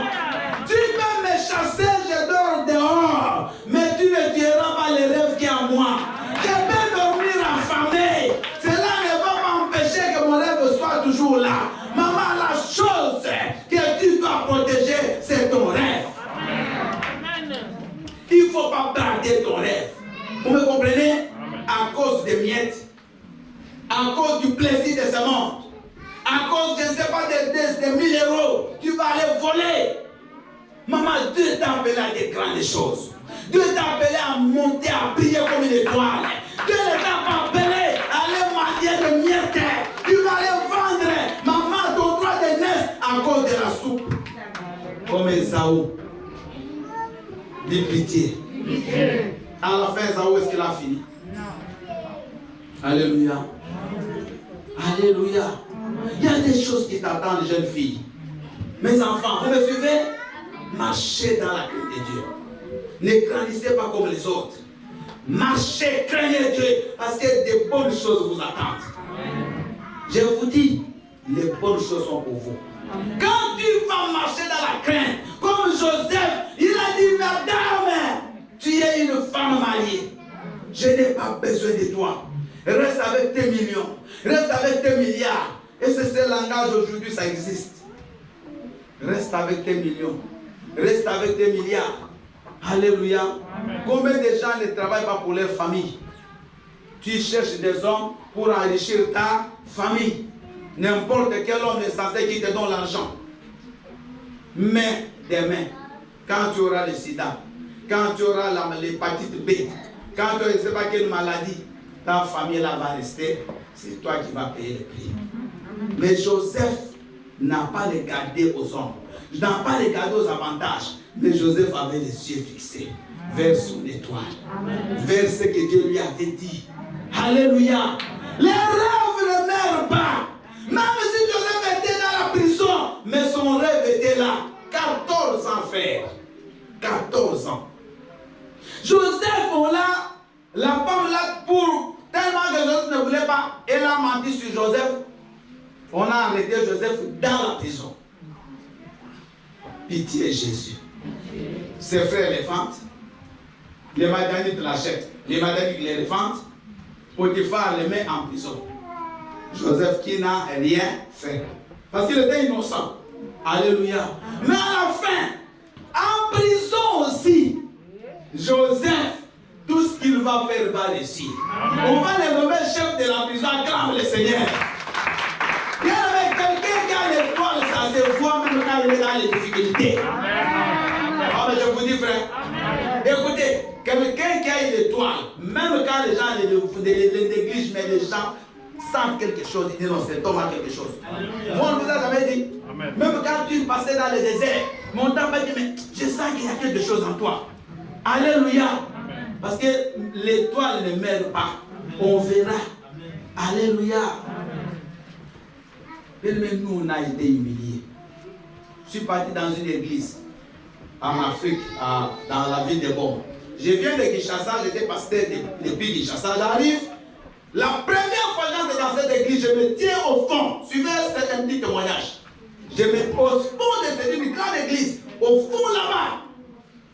Tu peux me chasser, je dors dehors, mais tu ne tueras pas les rêves qui sont en moi. Je peux dormir affamé. Cela ne va pas empêcher que mon rêve soit toujours là. Maman, la chose que tu dois protéger, c'est ton rêve. Il ne faut pas brader ton rêve. Vous me comprenez? À cause des miettes, à cause du plaisir de ce monde, à cause, je ne sais pas, des 1000 €, tu vas aller voler. Maman, Dieu t'a appelé à des grandes choses. Dieu t'a appelé à monter, à briller comme une étoile. Dieu ne t'a pas appelé à aller mendier de miettes. Tu vas aller vendre, maman, ton droit de naissance à cause de la soupe. Comme Esaü. Dis pitié. À la fin, Esaü, est-ce qu'il a fini? Non. Alléluia. Alléluia. Il y a des choses qui t'attendent, jeunes filles. Mes enfants, vous me suivez? Marchez dans la crainte de Dieu. Ne grandissez pas comme les autres. Marchez, craignez Dieu, parce que des bonnes choses vous attendent. Je vous dis, les bonnes choses sont pour vous. Quand tu vas marcher dans la crainte, comme Joseph, il a dit, madame, tu es une femme mariée. Je n'ai pas besoin de toi. Reste avec tes millions. Reste avec tes milliards. Et c'est ce langage aujourd'hui, ça existe. Reste avec tes millions. Reste avec tes milliards. Alléluia. Amen. Combien de gens ne travaillent pas pour leur famille? Tu cherches des hommes pour enrichir ta famille. N'importe quel homme est censé qui te donne l'argent. Mais demain, quand tu auras le sida, quand tu auras l'hépatite B, quand tu auras je ne sais pas quelle maladie, ta famille là va rester. C'est toi qui vas payer le prix. Mais Joseph n'a pas regardé aux hommes. Il n'a pas regardé aux avantages. Mais Joseph avait les yeux fixés vers son étoile, vers ce que Dieu lui avait dit. Alléluia. Les rêves ne meurent pas. Même si Joseph était dans la prison, mais son rêve était là. 14 ans, frère. 14 ans. Joseph, on l'a, la femme là, pour tellement que Joseph ne voulait pas, elle a menti sur Joseph. On a arrêté Joseph dans la prison. Pitié Jésus. Ses frères les fendent. Les Madianites l'achètent. Les Madianites les fendent. Potiphar les met en prison. Joseph qui n'a rien fait. Parce qu'il était innocent. Alléluia. Mais à la fin, en prison aussi, Joseph, tout ce qu'il va faire va réussir. On va le nommer chef de la prison, acclame le Seigneur. Il y avait quelqu'un qui a l'étoile, ça se voit même quand il est dans les difficultés. Ah, mais je vous dis, frère, écoutez, quelqu'un qui a une étoile, même quand les gens les négligent, mais les gens sentent quelque chose, ils disent non, cet homme a quelque chose. Moi, on vous a jamais dit. Amen. Même quand tu passais dans le désert, mon temps m'a dit, mais je sens qu'il y a quelque chose en toi. Alléluia. Amen. Parce que l'étoile ne meurt pas. On verra. Amen. Alléluia. Mais nous, on a été humiliés. Je suis parti dans une église en Afrique, dans la ville de Bon. Je viens de Kinshasa, j'étais pasteur depuis Kinshasa. J'arrive. La première fois que j'entre dans cette église, je me tiens au fond. Suivez un petit témoignage. Je me pose au fond de cette grande église, au fond là-bas.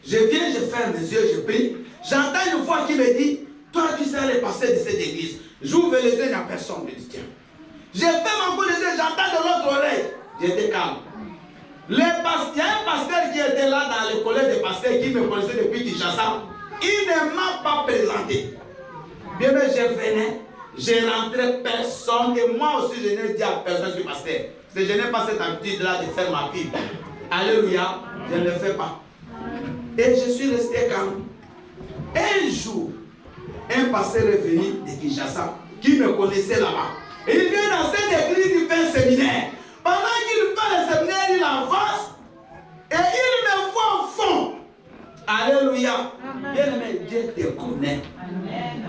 Je viens, je ferme les yeux, je prie. J'entends une voix qui me dit, toi tu seras le pasteur de cette église. J'ouvre les yeux, il n'y a personne. Je dis, tiens. Je ferme encore les yeux, j'entends de l'autre oreille. J'étais calme. Il y a un pasteur qui était là dans le collège des pasteurs qui me connaissait depuis Kinshasa. Il ne m'a pas présenté. Bien, mais je venais, je rentrais personne et moi aussi je n'ai dit à personne que je suis pasteur. Parce que je n'ai pas cette habitude-là de faire ma Bible. Alléluia, je ne le fais pas. Et je suis resté calme. Un jour, un pasteur est venu de Kinshasa qui me connaissait là-bas. Et il vient dans cette église, il fait un séminaire. Pendant qu'il fait le séminaire, il avance et il me voit au fond. Alléluia. Bien-aimé, Dieu te connaît. Amen.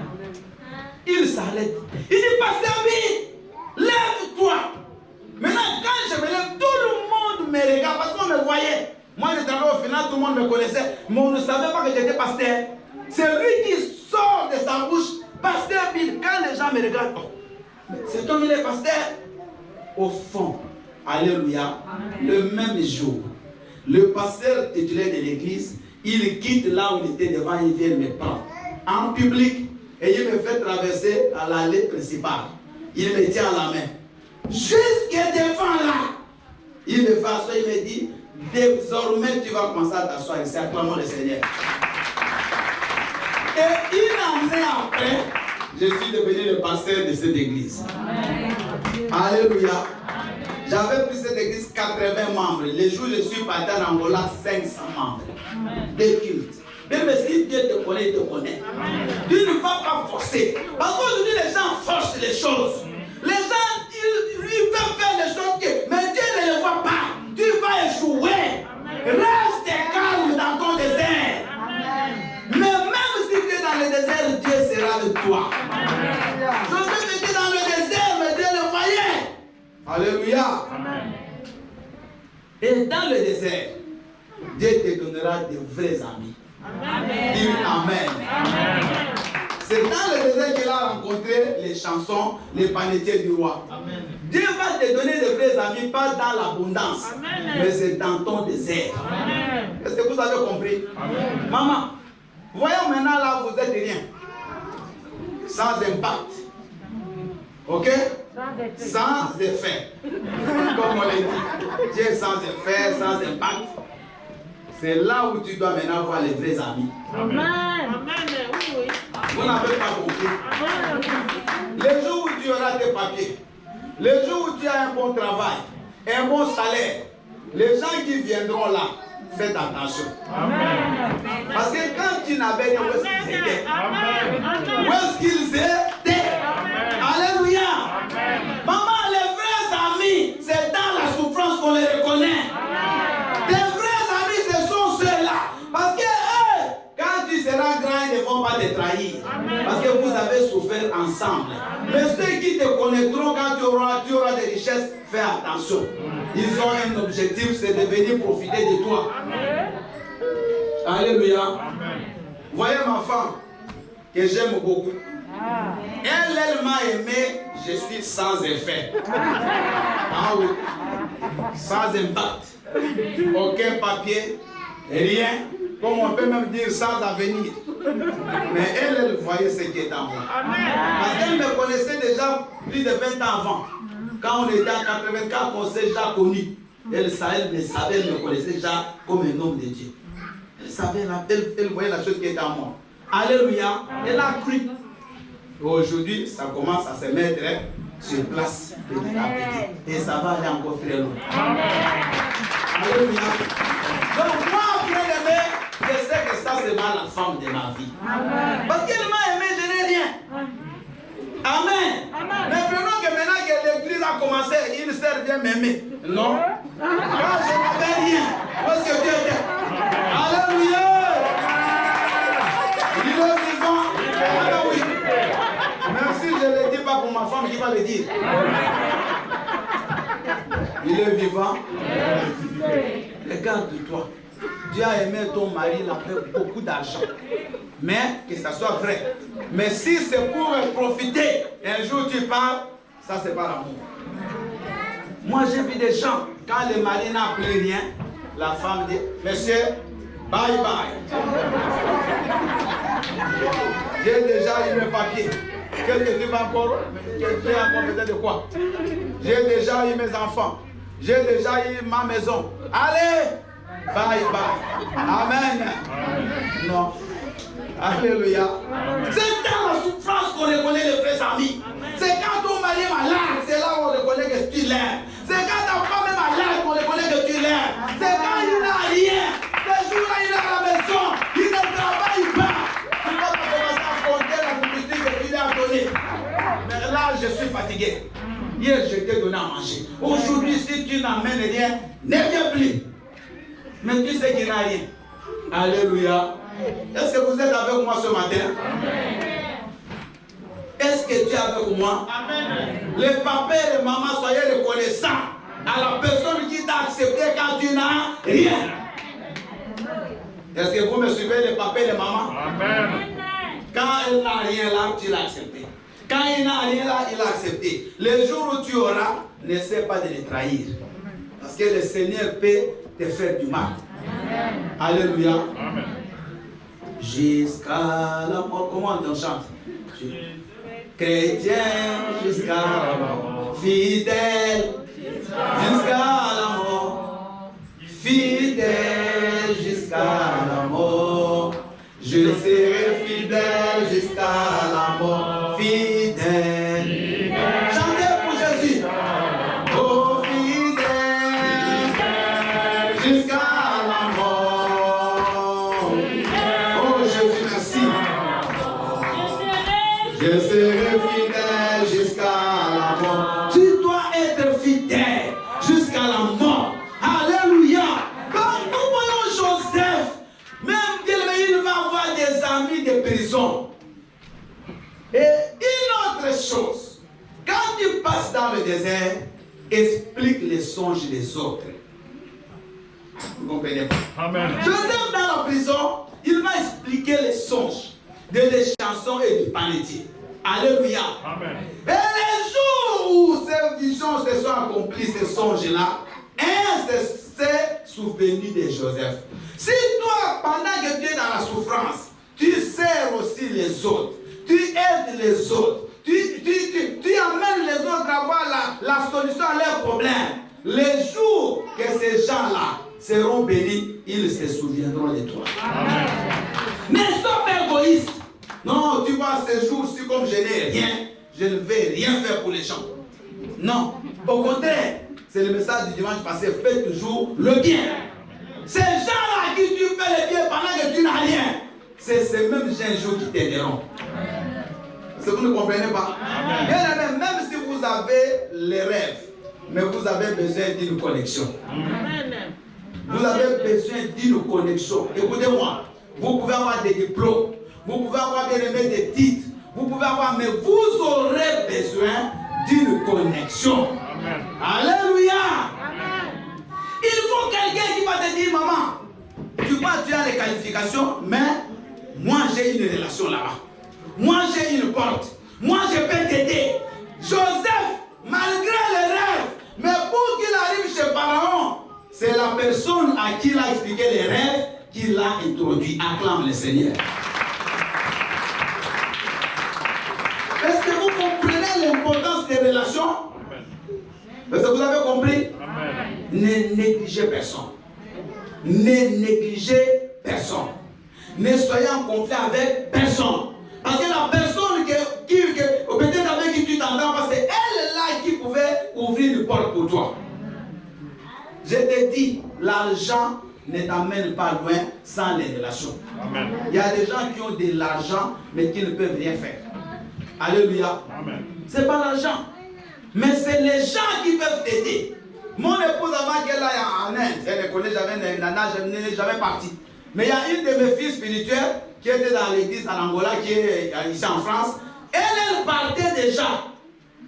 Il s'arrête. Il dit, pasteur B, lève-toi. Maintenant, quand je me lève, tout le monde me regarde parce qu'on me voyait. Moi, je travaillais au final, tout le monde me connaissait, mais on ne savait pas que j'étais pasteur. C'est lui qui sort de sa bouche, pasteur Bill. Quand les gens me regardent, oh, c'est comme il est pasteur. Au fond, alléluia, le même jour, le pasteur titulaire de l'église, il quitte là où il était devant, il vient me prendre en public et il me fait traverser à l'allée principale. Il me tient à la main. Jusqu'à devant là, il me fait asseoir, il me dit, désormais tu vas commencer à t'asseoir ici, acclamons le Seigneur. Et une année après, je suis devenu le pasteur de cette église. Amen. Alléluia. J'avais pris cette église 80 membres. Les jours où je suis parti en Angola, 500 membres. Des cultes. Même si Dieu te connaît, il te connaît. Amen. Dieu ne va pas forcer. Parce qu'aujourd'hui, les gens forcent les choses. Les gens, ils veulent faire les choses que, mais Dieu ne les voit pas. Tu vas échouer. Amen. Reste calme dans ton désert. Amen. Mais même si tu es dans le désert, Dieu sera avec toi. Joseph était dans le désert, mais Dieu le voyait. Alléluia. Amen. Et dans le désert, Dieu te donnera de vrais amis. Amen. Dis Amen. Amen. C'est dans le désert qu'il a rencontré les chansons, les panetiers du roi. Amen. Dieu va te donner de vrais amis, pas dans l'abondance, mais c'est dans ton désert. Est-ce que vous avez compris? Amen. Maman, voyons maintenant là, vous êtes rien. Sans impact. Ok? Sans effet. Comme on l'a dit. Dieu sans effet, sans impact. C'est là où tu dois maintenant voir les vrais amis. Amen. Amen. Oui. Vous n'avez pas compris. Amen. Les jours où tu auras tes papiers, les jours où tu as un bon travail, un bon salaire, les gens qui viendront là, faites attention. Amen. Parce que quand tu n'avais rien, où est-ce qu'ils étaient? Où est-ce qu'ils étaient? Alléluia. Amen. Maman, les vrais amis, c'est dans la souffrance qu'on les reconnaît. Amen. Tes vrais amis, ce sont ceux-là. Parce que eux, quand tu seras grand, ils ne vont pas te trahir. Amen. Parce que vous avez souffert ensemble. Amen. Mais ceux qui te connaîtront quand tu auras des richesses, fais attention. Ils ont un objectif, c'est de venir profiter de toi. Amen. Alléluia. Amen. Voyez ma femme, que j'aime beaucoup. Elle m'a aimé, je suis sans effet. Ah oui. Sans impact. Aucun papier, rien. Comme on peut même dire sans avenir. Mais elle voyait ce qui est en moi. Parce qu'elle me connaissait déjà plus de 20 ans avant. Quand on était en 84, on s'est déjà connu. Elle savait, elle me connaissait déjà comme un homme de Dieu. Elle savait, elle voyait la chose qui était en moi. Alléluia. Elle a cru. Aujourd'hui, ça commence à se mettre sur place petit à petit. Et ça va aller encore très loin. Alléluia. Donc moi, après aimé, je sais que ça sera la femme de ma vie. Parce qu'elle m'a aimé, je n'ai rien. Amen. Mais prenons que maintenant que l'église a commencé, il sert bien m'aimer. Non. Quand je n'avais rien, où est-ce que Dieu était? Alléluia. Il est vivant. Ah oui. Même si je ne le dis pas pour ma femme, qui va le dire? Il est vivant. Regarde-toi. Dieu a aimé ton mari, il a fait beaucoup d'argent. Mais que ça soit vrai. Mais si c'est pour profiter, un jour tu parles, ça c'est pas l'amour. Moi j'ai vu des gens, quand le mari n'a plus rien, la femme dit, monsieur, bye bye. J'ai déjà eu mes papiers. Qu'est-ce que tu vas encore? Tu as encore besoin de quoi? J'ai déjà eu mes enfants. J'ai déjà eu ma maison. Allez, bye bye. Amen. Non. Alléluia. C'est dans la souffrance qu'on reconnaît les vrais amis. C'est quand ton mari est malade, c'est là où on reconnaît que tu l'aimes. C'est quand ta femme est malade qu'on reconnaît que tu l'aimes. C'est quand il n'a rien. Ce jour-là, il est à la maison. Il ne travaille pas. Tu vas pas commencer à compter la nourriture que tu lui as donnée. Mais là, je suis fatigué. Hier, je t'ai donné à manger. Aujourd'hui, si tu n'amènes rien, ne viens plus. Mais tu sais qu'il n'a rien. Alléluia. Est-ce que vous êtes avec moi ce matin? Est-ce que tu es avec moi? Amen. Les papas et les mamans, soyez reconnaissants à la personne qui t'a accepté quand tu n'as rien. Est-ce que vous me suivez, les papas et les mamans? Amen. Quand elle n'a rien là, tu l'as accepté. Quand il n'a rien là, il l'a accepté. Le jour où tu auras, n'essaie pas de les trahir. Parce que le Seigneur peut te faire du mal. Amen. Alléluia. Amen. Jusqu'à la mort, comment on chante? Chrétien jusqu'à la mort, fidèle jusqu'à la mort, fidèle jusqu'à la mort, je serai fidèle jusqu'à la mort, fidèle. Chantez pour Jésus. Oh fidèle jusqu'à la mort. Oh Jésus, merci. Je serai fidèle jusqu'à la mort. Tu dois être fidèle jusqu'à la mort. Alléluia. Quand nous voyons Joseph, même il va avoir des amis de prison. Et une autre chose, quand tu passes dans le désert, explique les songes des autres. Vous comprenez pas? Amen. Joseph dans la prison, il va expliquer les songes des chansons et du panetier. Alléluia. Amen. Et les jours où ces visions se sont accomplies, ces songes-là, un s'est souvenu de Joseph. Si toi, pendant que tu es dans la souffrance, tu sers aussi les autres, tu aides les autres, tu amènes les autres à voir la solution à leurs problèmes, les jours que ces gens-là seront bénis, ils se souviendront de toi. Amen. Ne sois pas égoïste. Non, tu vois, ces jours-ci, comme je n'ai rien, je ne vais rien faire pour les gens. Non, au contraire, c'est le message du dimanche passé, fais toujours le bien. Ces gens-là à qui tu fais le bien pendant que tu n'as rien, c'est ces mêmes gens un jour qui t'aideront. Est-ce que vous ne comprenez pas? Bien, même si vous avez les rêves, mais vous avez besoin d'une connexion. Vous avez besoin d'une connexion. Écoutez-moi, vous pouvez avoir des diplômes, vous pouvez avoir des titres, vous pouvez avoir, mais vous aurez besoin d'une connexion. Amen. Alléluia. Amen. Il faut quelqu'un qui va te dire, maman, tu vois, tu as les qualifications, mais moi j'ai une relation là-bas. Moi j'ai une porte. Moi je peux t'aider. Joseph, malgré les rêves, mais pour qu'il arrive chez Pharaon, c'est la personne à qui il a expliqué les rêves qui l'a introduit. Acclame le Seigneur. Est-ce que vous comprenez l'importance des relations? Est-ce que vous avez compris? Amen. Ne négligez personne. Ne négligez personne. Ne soyez en conflit avec personne. Parce que la personne peut-être avec qui tu t'entends, parce que elle est là qui pouvait ouvrir une porte pour toi. Je te dis, l'argent ne t'amène pas loin sans les relations. Amen. Il y a des gens qui ont de l'argent, mais qui ne peuvent rien faire. Alléluia. Amen. Ce n'est pas l'argent, mais c'est les gens qui peuvent t'aider. Mon épouse, avant qu'elle aille en Inde, elle ne connaît jamais Nana, je n'ai jamais parti. Mais il y a une de mes filles spirituelles qui était dans l'église en Angola, qui est ici en France. Elle partait déjà.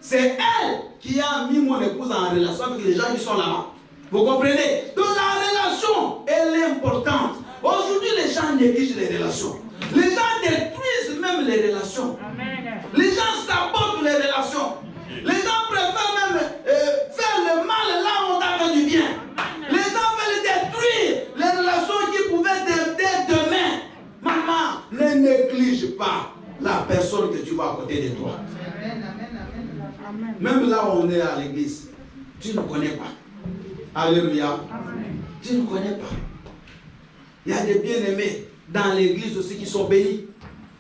C'est elle qui a mis mon épouse en relation avec les gens qui sont là-bas. Vous comprenez? Donc la relation, elle est importante. Aujourd'hui, les gens négligent les relations. Les gens détruisent même les relations. Les gens sabotent les relations. Les gens préfèrent même faire le mal là où on a fait du bien. Les gens veulent détruire les relations qui pouvaient t'aider demain. Maman, ne néglige pas la personne que tu vois à côté de toi. Même là où on est à l'église, tu ne connais pas. Alléluia. Tu ne connais pas. Il y a des bien-aimés dans l'église aussi qui sont bénis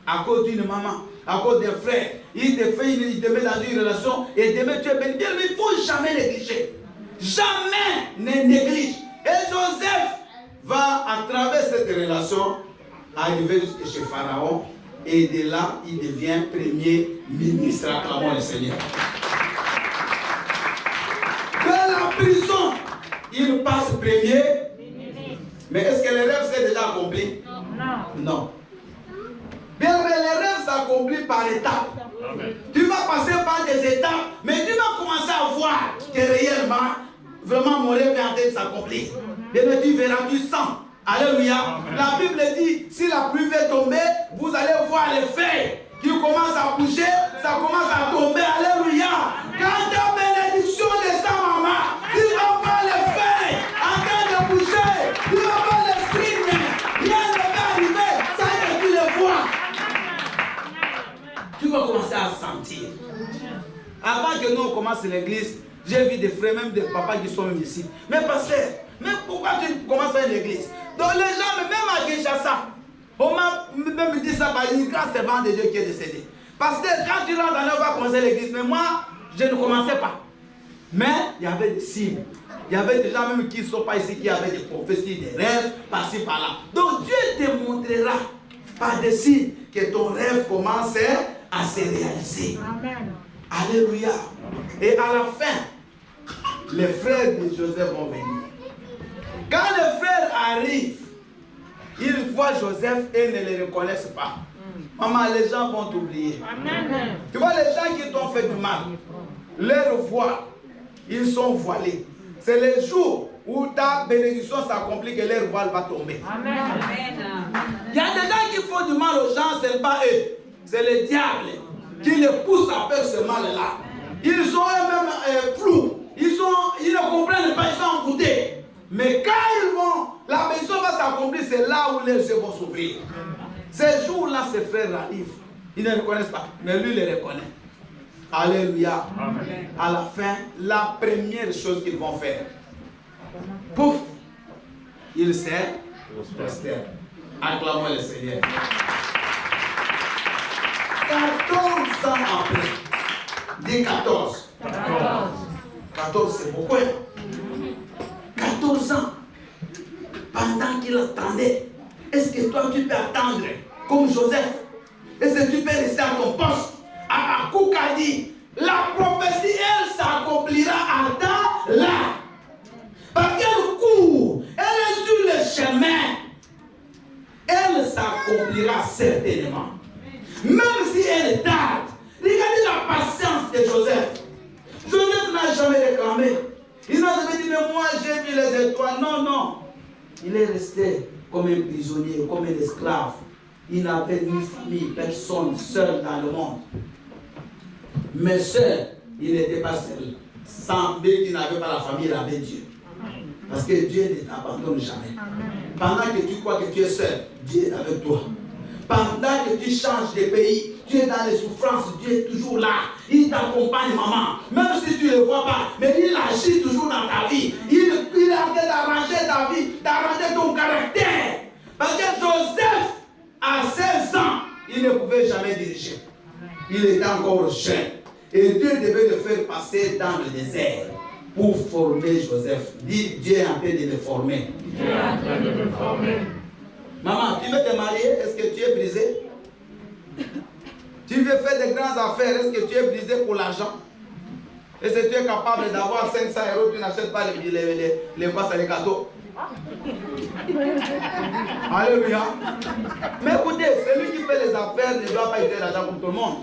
à cause d'une maman, à cause d'un frère. Il te met dans une relation et demain tu es béni. Bien, mais il ne faut jamais négliger. Jamais ne néglige. Et Joseph va à travers cette relation arriver jusqu'à chez Pharaon et de là il devient premier ministre. Acclamons le Seigneur. De la prison, il passe premier. Mais est-ce que les rêves sont déjà accomplis? Non. Bien, mais les rêves s'accomplissent par étapes. Amen. Tu vas passer par des étapes, mais tu vas commencer à voir que réellement, vraiment mon rêve est en train de s'accomplir. Bien, mais tu verras, tu sens. Alléluia. Amen. La Bible dit, si la pluie va tomber, vous allez voir les feuilles qui commencent à bouger, ça commence à tomber. Alléluia. Quand ta bénédiction descend, maman, tu vas voir les feuilles en train de bouger. Tu vas voir les signes. Rien ne va arriver sans que tu les vois. Tu vas commencer à sentir. Avant que nous on commence l'église, j'ai vu des frères, même des papas qui sont même ici. Mais pasteur, mais pourquoi tu commences à l'église? Donc les gens, même à Kinshasa, on m'a même dit ça par une grâce servante de Dieu qui est décédé. Parce que quand tu rentres dans l'œuvre, on va commencer l'église. Mais moi, je ne commençais pas. Mais il y avait des signes. Il y avait des gens même qui ne sont pas ici, qui avaient des prophéties, des rêves, par-ci, par-là. Donc Dieu te montrera par des signes que ton rêve commence à se réaliser. Amen. Alléluia. Et à la fin, les frères de Joseph vont venir. Quand les frères arrivent, ils voient Joseph et ne le reconnaissent pas. Maman, les gens vont t'oublier. Tu vois, les gens qui t'ont fait du mal, leur voix, ils sont voilés. C'est le jour où ta bénédiction s'accomplit que leur voile va tomber. Amen. Il y a des gens qui font du mal aux gens, ce n'est pas eux. C'est le diable qui les pousse à faire ce mal-là. Ils sont eux-mêmes flous. Ils ne comprennent pas, ils sont envoûtés. Mais quand ils vont, la bénédiction va s'accomplir, c'est là où les yeux vont s'ouvrir. Ces jours-là, ces frères arrivent. Ils ne reconnaissent pas, mais lui les reconnaît. Alléluia. Amen. À la fin, la première chose qu'ils vont faire, pouf, ils se prosternent. Acclamons le Seigneur. 14 ans après, dis 14. 14, c'est beaucoup. 14 ans, pendant qu'il attendait, est-ce que toi tu peux attendre comme Joseph? Est-ce que tu peux rester à ton poste? À Koukadi, la prophétie, elle s'accomplira à temps là. Parce qu'elle court, elle est sur le chemin. Elle s'accomplira certainement. Même si elle tarde. Regardez la patience de Joseph. Joseph n'a jamais réclamé. Il n'a jamais dit, mais moi j'ai vu les étoiles. Non, non. Il est resté comme un prisonnier, comme un esclave. Il n'avait ni famille, personne, seul dans le monde. Mais seul, il n'était pas seul. Sans Dieu qui n'avait pas la famille, il avait Dieu. Parce que Dieu ne t'abandonne jamais. Pendant que tu crois que tu es seul, Dieu est avec toi. Pendant que tu changes de pays, tu es dans les souffrances, Dieu est toujours là. Il t'accompagne, maman. Même si tu ne le vois pas, mais il agit toujours dans ta vie. Il est en train d'arranger ta vie, d'arranger ton caractère. Parce que Joseph, à 16 ans, il ne pouvait jamais diriger. Il était encore jeune. Et Dieu devait le faire passer dans le désert pour former Joseph. Dis, Dieu est en train de me former. Dieu est en train de me former. Maman, tu veux te marier? Est-ce que tu es brisé? Tu veux faire de grandes affaires? Est-ce que tu es brisé pour l'argent? Est-ce que tu es capable d'avoir 500 €? Tu n'achètes pas les gâteaux. Alléluia. Mais écoutez, celui qui fait les affaires ne doit pas utiliser l'argent comme tout le monde.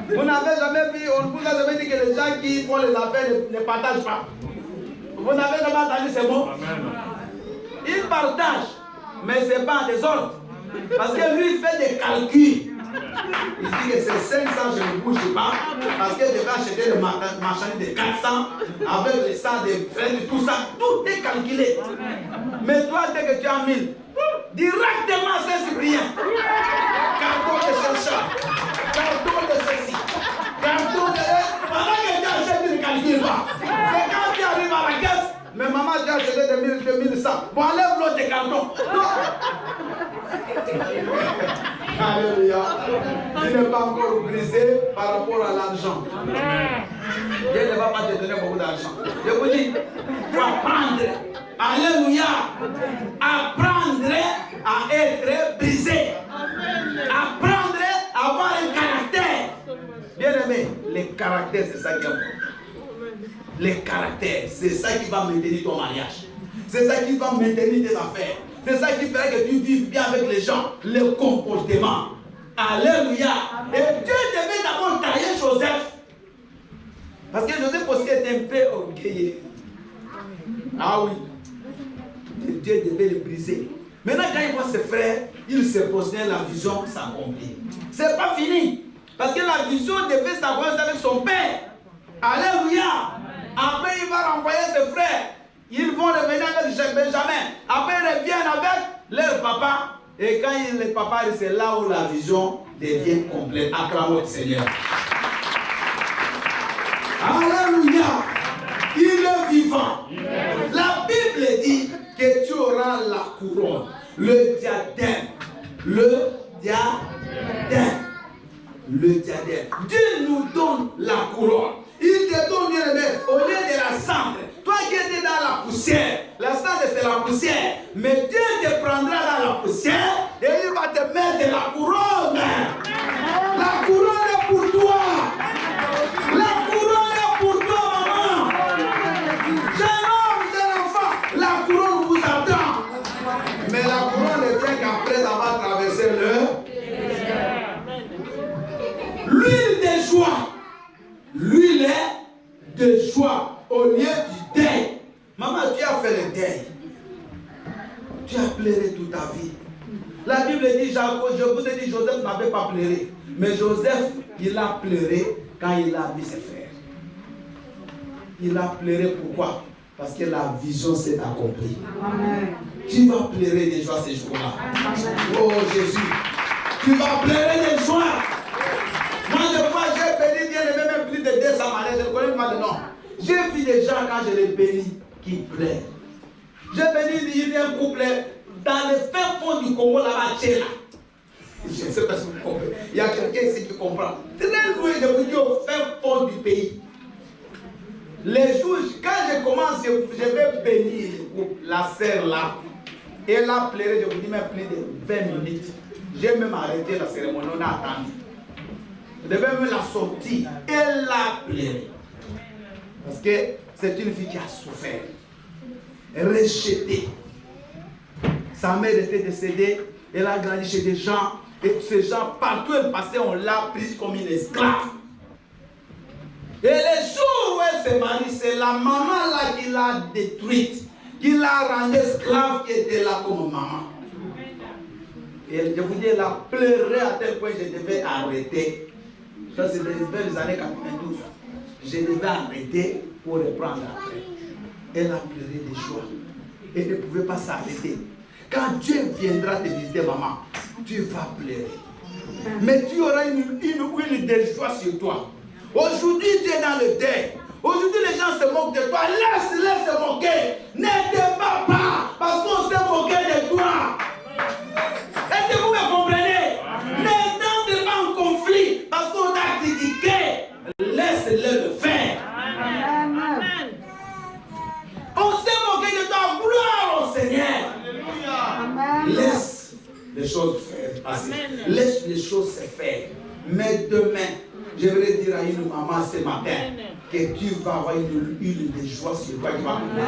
Vous n'avez jamais vu, on vous a jamais dit que les gens qui font les affaires ne partagent pas. Vous n'avez jamais entendu ces mots? Ils partagent, mais ce n'est pas en désordre. Parce que lui, il fait des calculs. Il dit que c'est 500, je ne bouge pas. Parce que je vais acheter des marchandises de 400 avec les 100 des frais, de tout ça. Tout est calculé. Mais toi, dès que tu as 1000, directement c'est Cyprien. Carton de chercheur, carton de ceci, carton de. Pendant que tu achètes, tu ne calcules pas. C'est quand tu arrives à la caisse, mais maman, tu as acheté de 1100. Bon, enlève l'autre carton. Alléluia. Tu n'es pas encore brisé par rapport à l'argent. Dieu ne va pas te donner beaucoup d'argent. Je vous dis, il faut apprendre. Alléluia. Apprendre à être brisé. Apprendre à avoir un caractère. Bien aimé, les caractères, c'est ça qui est important. Les caractères, c'est ça qui va maintenir ton mariage. C'est ça qui va maintenir tes affaires. C'est ça qui fait que tu vives bien avec les gens. Le comportement. Alléluia. Et Dieu devait d'abord tailler Joseph. Parce que Joseph aussi était un peu orgueilleux. Ah oui. Et Dieu devait le briser. Maintenant, quand il voit ses frères, il se posterne, la vision s'accomplit. C'est pas fini. Parce que la vision devait s'accomplir avec son père. Alléluia. Après, il va renvoyer ses frères. Ils vont revenir avec Benjamin. Après, ils reviennent avec leur papa. Et quand le papa, c'est là où la vision devient complète. Acclamons le Seigneur. Alléluia. Il est vivant. La Bible dit que tu auras la couronne, le diadème. Le diadème. Le diadème. Dieu nous donne la couronne. Il te donne, bien aimé, au lieu de la cendre. Toi qui étais dans la poussière, la cendre c'est la poussière. Mais Dieu te prendra dans la poussière et il va te mettre la couronne. La couronne est pour toi. La couronne est pour toi, maman. Jeune homme, jeune enfant, la couronne vous attend. Mais la couronne ne vient qu'après avoir traversé l'huile de joie. L'huile de joie au lieu du deuil. Maman, tu as fait le deuil. Tu as pleuré toute ta vie. La Bible dit, je vous ai dit, Joseph n'avait pas pleuré. Mais Joseph, il a pleuré quand il a vu ses frères. Il a pleuré pourquoi? Parce que la vision s'est accomplie. Amen. Tu vas pleurer de joie ces jours-là. Oh Jésus, tu vas pleurer de joie. Moi, je vois, j'ai béni Dieu, même plus de 200 malades, je ne connais pas de nom. J'ai vu des gens, quand je les bénis, qui pleurent. J'ai béni, il y a un couple dans le fin fond du Congo, là-bas, là. Je ne sais pas si vous comprenez. Il y a quelqu'un ici qui comprend. Très loin, je vous dis, au fin fond du pays. Les jours, quand je commence, je vais bénir le couple, la sœur là. Elle a pleuré, je vous dis, même plus de 20 minutes. J'ai même arrêté la cérémonie, on a attendu. Je devais même la sortir. Elle a pleuré. Parce que c'est une fille qui a souffert. Rejetée. Sa mère était décédée. Elle a grandi chez des gens. Et ces gens, partout où elle passait, on l'a prise comme une esclave. Et les jours où elle s'est mariée, c'est la maman là qui l'a détruite. Qui l'a rendue esclave, qui était là comme maman. Et je vous dis, elle a pleuré à tel point que je devais arrêter. Ça, c'est les années 92. Je devais arrêter pour reprendre après. Elle a pleuré de joie. Elle ne pouvait pas s'arrêter. Quand Dieu viendra te visiter, maman, tu vas pleurer. Mais tu auras une huile de joie sur toi. Aujourd'hui, tu es dans le deuil. Aujourd'hui, les gens se moquent de toi. Laisse-les se moquer. Ne te bats pas parce qu'on s'est moqué de toi. Est-ce que vous me comprenez? Ne t'entre pas en conflit parce qu'on t'a critiqué. Laisse-le le faire. Amen. On s'est moqué de toi. Gloire au Seigneur. Amen. Laisse les choses faire passer. Laisse les choses se faire. Mais demain, j'aimerais dire à une maman ce matin que tu vas avoir une huile de joie sur toi qui va couler.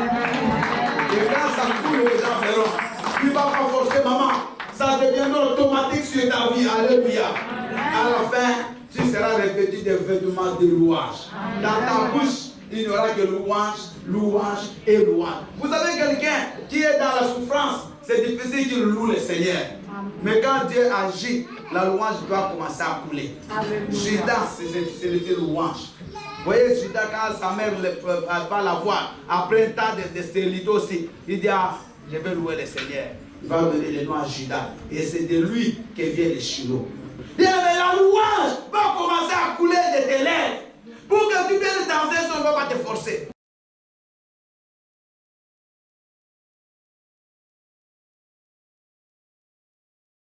Et quand ça coule, les gens verront. Tu ne vas pas forcer maman. Ça deviendra automatique sur ta vie. Alléluia. À la fin, tu seras revêtu des vêtements de louange. Dans ta bouche, il n'y aura que louange, louange et louange. Vous savez, quelqu'un qui est dans la souffrance, c'est difficile qu'il loue le Seigneur. Mais quand Dieu agit, la louange doit commencer à couler. Judas, c'est le louange. Vous voyez, Judas, quand sa mère va la voir, après un temps de stérilité aussi, il dit, ah, je vais louer le Seigneur. Il va donner le nom à Judas. Et c'est de lui que vient le Shiloh. Mais la louange va commencer à couler de tes lèvres. Pour que tu viennes danser, on ne va pas te forcer.